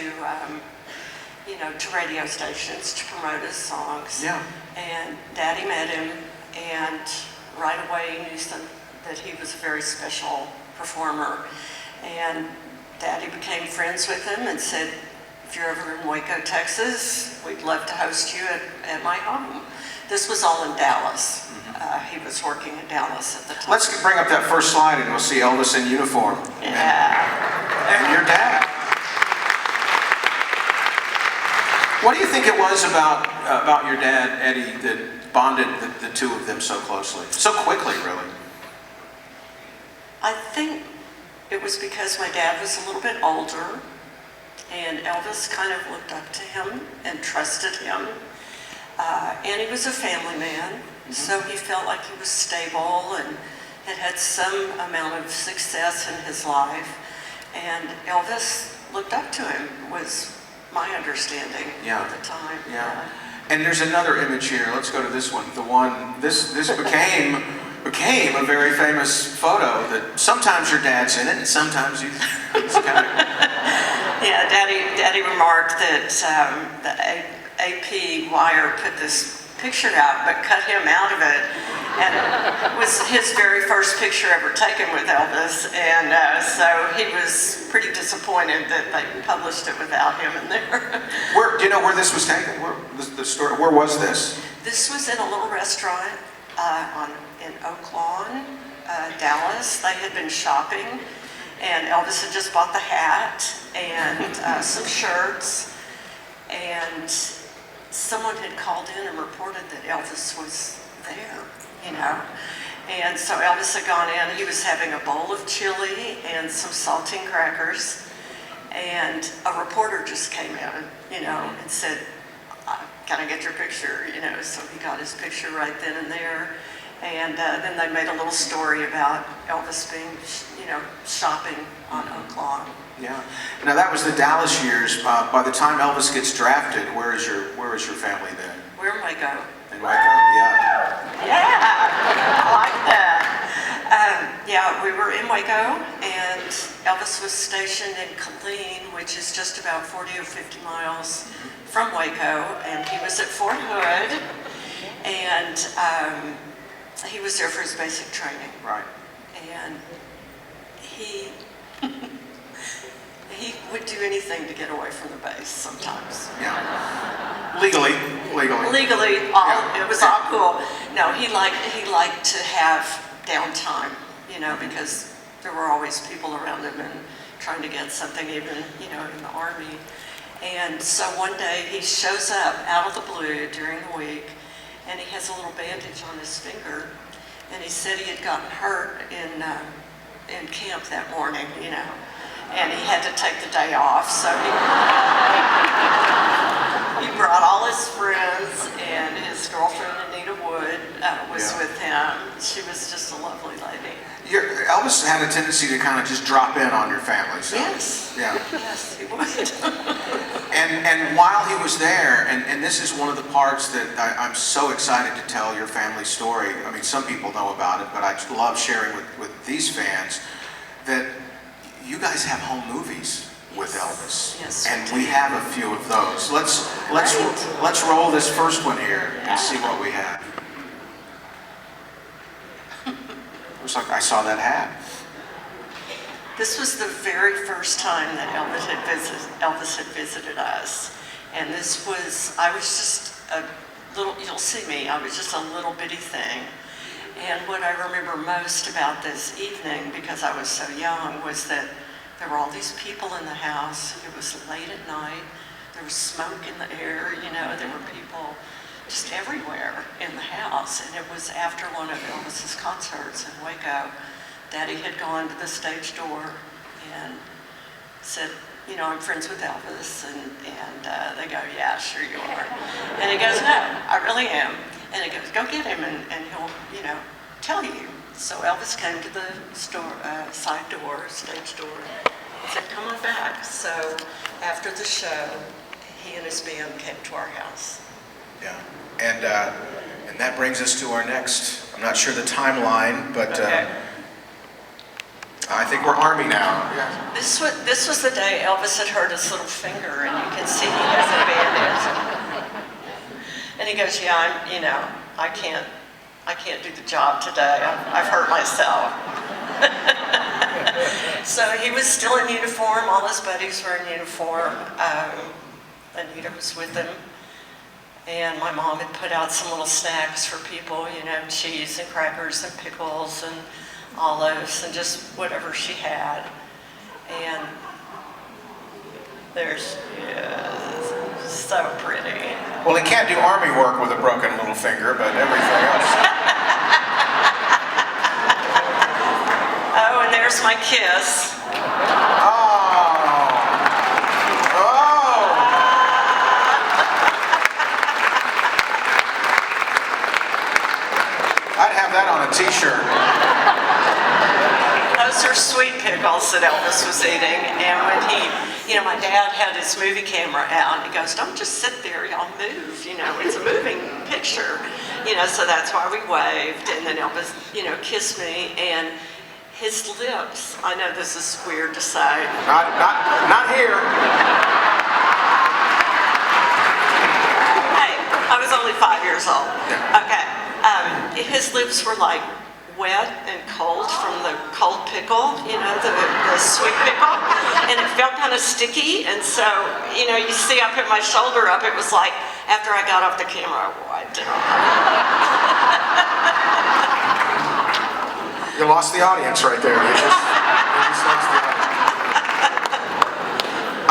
to radio stations to promote his songs. Yeah. And Daddy met him, and right away knew that he was a very special performer. And Daddy became friends with him and said, if you're ever in Waco, Texas, we'd love to host you at my home. This was all in Dallas. He was working in Dallas at the time. Let's bring up that first slide and we'll see Elvis in uniform. Yeah. And your dad. What do you think it was about your dad, Eddie, that bonded the two of them so closely? So quickly, really? I think it was because my dad was a little bit older, and Elvis kind of looked up to him and trusted him. And he was a family man, so he felt like he was stable and had some amount of success in his life. And Elvis looked up to him, was my understanding at the time. Yeah. And there's another image here. Let's go to this one. The one, this became a very famous photo that sometimes your dad's in it and sometimes he's kind of... Yeah, Daddy remarked that the AP wire put this picture out but cut him out of it. And it was his very first picture ever taken with Elvis. And so he was pretty disappointed that they published it without him in there. Do you know where this was taken? Where was this? This was in a little restaurant in Oak Lawn, Dallas. They had been shopping, and Elvis had just bought the hat and some shirts, and someone had called in and reported that Elvis was there, you know. And so Elvis had gone in, he was having a bowl of chili and some saltine crackers, and a reporter just came in, you know, and said, "Can I get your picture?" You know, so he got his picture right then and there. And then they made a little story about Elvis being, you know, shopping on Oak Lawn. Yeah. Now that was the Dallas years. By the time Elvis gets drafted, where is your family then? Where might I go? In Waco. Yeah. Yeah, I like that. Yeah, we were in Waco, and Elvis was stationed in Killeen, which is just about 40 or 50 miles from Waco, and he was at Fort Hood, and he was there for his basic training. Right. And he would do anything to get away from the base sometimes. Yeah. Legally. Legally, it was all cool. No, he liked to have downtime, you know, because there were always people around him and trying to get something, even, you know, in the Army. And so one day he shows up out of the blue during the week, and he has a little bandage on his finger, and he said he had gotten hurt in camp that morning, you know, and he had to take the day off, so he brought all his friends, and his girlfriend Anita Wood was with him. She was just a lovely lady. Elvis had a tendency to kind of just drop in on your family. So. Yes. Yeah. Yes, he would. And while he was there, and this is one of the parts that I'm so excited to tell your family story. I mean, some people know about it, but I just love sharing with these fans that you guys have home movies with Elvis. Yes. And we have a few of those. Let's roll this first one here and see what we have. Looks like I saw that hat. This was the very first time that Elvis had visited us. And this was, I was just a little, you'll see me, I was just a little bitty thing. And what I remember most about this evening, because I was so young, was that there were all these people in the house. It was late at night. There was smoke in the air, you know, there were people just everywhere in the house. And it was after one of Elvis's concerts in Waco. Daddy had gone to the stage door and said, you know, "I'm friends with Elvis." And they go, "Yeah, sure you are." And he goes, "No, I really am." And he goes, "Go get him and he'll, you know, tell you." So Elvis came to the store, side door, stage door, and said, "Come on back." So after the show, he and his band came to our house. Yeah. And that brings us to our next, I'm not sure the timeline, but Okay. I think we're Army now. Yeah. This was the day Elvis had hurt his little finger, and you can see he has a bandage. And he goes, "Yeah, I can't do the job today. I've hurt myself." So he was still in uniform. All his buddies were in uniform. Anita was with him. And my mom had put out some little snacks for people, you know, cheese and crackers and pickles and olives and just whatever she had. And there's, yeah, so pretty. Well, he can't do army work with a broken little finger, but everything else. Oh, and there's my kiss. I'd have that on a t-shirt. Those are sweet pickles that Elvis was eating. And when he, you know, my dad had his movie camera out, and he goes, "Don't just sit there, y'all move, you know, it's a moving picture." You know, so that's why we waved. And then Elvis, you know, kissed me, and his lips, I know this is weird to say. Not here. Hey, I was only 5 years old. Okay. His lips were like wet and cold from the cold pickle, you know, the sweet pickle, and it felt kind of sticky. And so, you know, you see I put my shoulder up, it was like after I got off the camera, I wiped it off. You lost the audience right there. You just lost the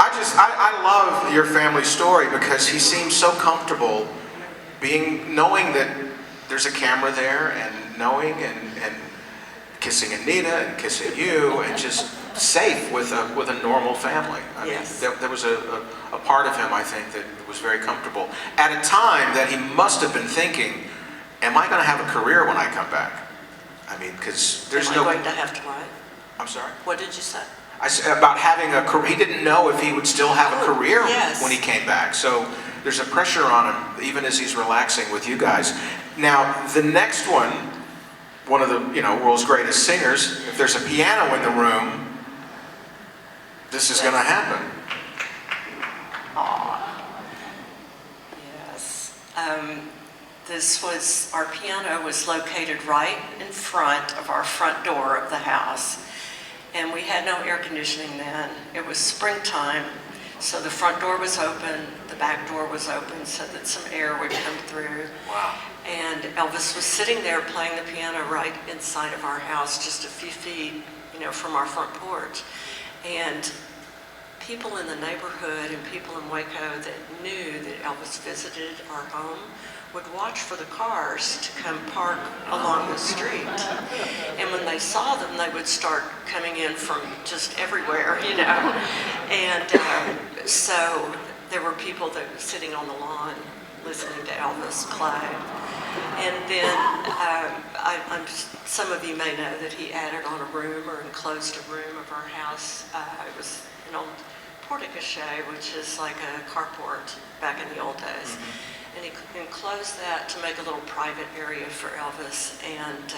audience. I love your family story because he seems so comfortable knowing that there's a camera there, and knowing and kissing Anita and kissing you, and just safe with a normal family. I mean, there was a part of him, I think, that was very comfortable at a time that he must have been thinking, am I going to have a career when I come back? I mean, because there's Am I going to have to what? I'm sorry? What did you say? I said about having a career. He didn't know if he would still have a career when he came back. So there's a pressure on him, even as he's relaxing with you guys. Now, the next one of the world's greatest singers, if there's a piano in the room, this is going to happen. Yes. Our piano was located right in front of our front door of the house. And we had no air conditioning then. It was springtime, so the front door was open, the back door was open so that some air would come through. Wow. And Elvis was sitting there playing the piano right inside of our house, just a few feet, from our front porch. And people in the neighborhood and people in Waco that knew that Elvis visited our home would watch for the cars to come park along the street. And when they saw them, they would start coming in from just everywhere, And so there were people that were sitting on the lawn listening to Elvis play. And then some of you may know that he added on a room or enclosed a room of our house. It was an old porte-cochere, which is like a carport back in the old days. Mm-hmm. And he enclosed that to make a little private area for Elvis. And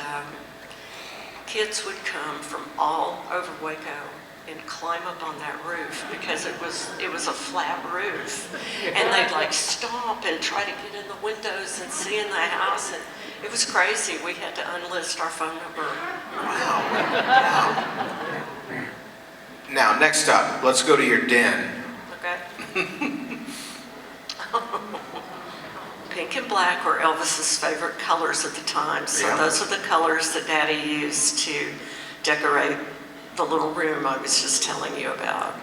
kids would come from all over Waco and climb up on that roof because it was a flat roof. And they'd like stomp and try to get in the windows and see in the house. And it was crazy. We had to unlist our phone number. Wow. Now, next up, let's go to your den. Okay. Pink and black were Elvis's favorite colors at the time. So those are the colors that Daddy used to decorate the little room I was just telling you about.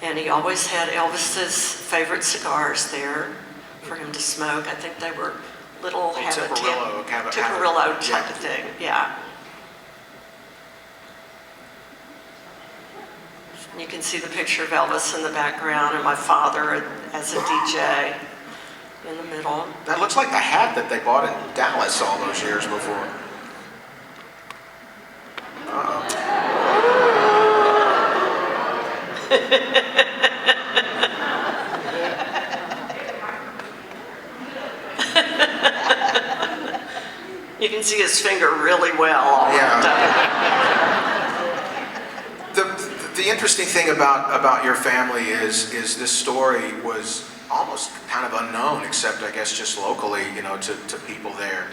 And he always had Elvis's favorite cigars there for him to smoke. I think they were little Tiparillo type of thing, yeah. You can see the picture of Elvis in the background and my father as a DJ in the middle. That looks like the hat that they bought in Dallas all those years before. Uh-oh. You can see his finger really well all the time. The interesting thing about your family is this story was almost kind of unknown, except I guess just locally, to people there.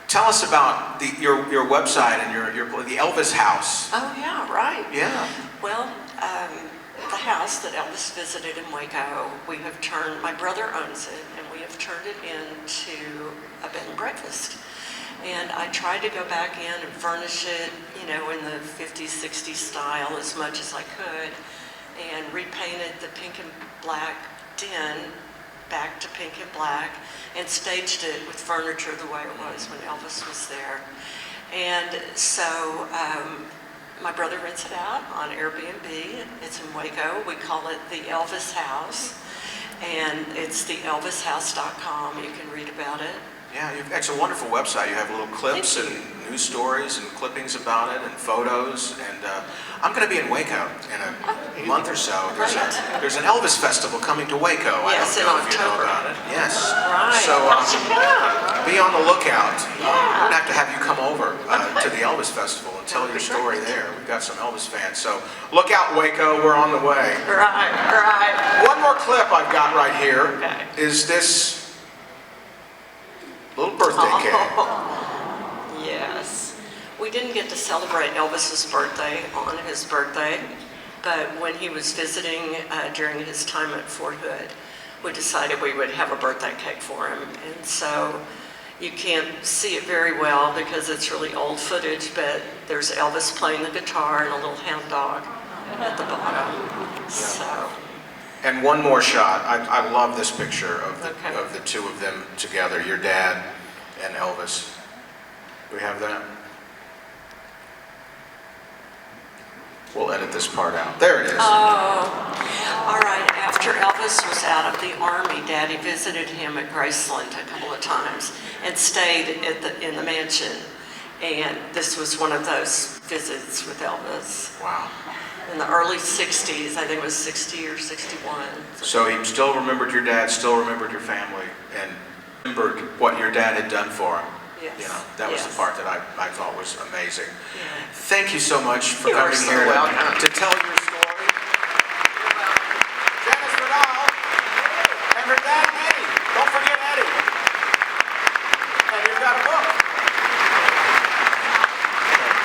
Tell us about your website and the Elvis house. Oh yeah, right. Yeah. Well, the house house that Elvis visited in Waco, we have turned, my brother owns it, and we have turned it into a bed and breakfast. And I tried to go back in and furnish it, you know, in the 50s, 60s style as much as I could, and repainted the pink and black den back to pink and black, and staged it with furniture the way it was when Elvis was there. And so my brother rents it out on Airbnb. It's in Waco. We call it the Elvis House, and it's the elvishouse.com. You can read about it. Yeah, it's a wonderful website. You have little clips and news stories and clippings about it and photos. And I'm going to be in Waco in a month or so. There's an Elvis festival coming to Waco. Yes, I don't know in if you know October. about it. Yes. Right. So be on the lookout. Yeah. We're going to have to have you come over to the Elvis Festival and tell your story there. We've got some Elvis fans. So look out, Waco. We're on the way. Right, right. One more clip I've got right here is Okay. this little birthday cake. Yes. We didn't get to celebrate Elvis's birthday on his birthday, but when he was visiting during his time at Fort Hood, we decided we would have a birthday cake for him. And so you can't see it very well because it's really old footage, but there's Elvis playing the guitar and a little hound dog at the bottom. So. And one more shot. I love this picture of Okay. the two of them together, your dad and Elvis. Do we have that? We'll edit this part out. There it is. Oh, all right. After Elvis was out of the Army, Daddy visited him at Graceland a couple of times and stayed in the mansion. And this was one of those visits with Elvis. Wow. In the early 60s, I think it was 60 or 61. So he still remembered your dad, still remembered your family, and remembered what your dad had done for him. Yes. You know, that was the Yes. part that I thought was amazing. Yeah. Thank you so much for You are coming so here welcome. to tell your story. Janice Vidal and her dad Eddie. Don't forget Eddie. And you've got a book.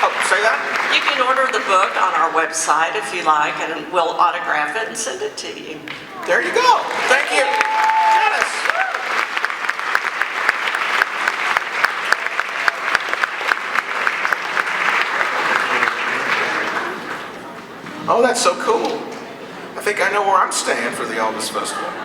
Oh, say that? You can order the book on our website if you like, and we'll autograph it and send it to you. There you go. Thank you. Janice. Oh, that's so cool. I think I know where I'm staying for the Elvis Festival.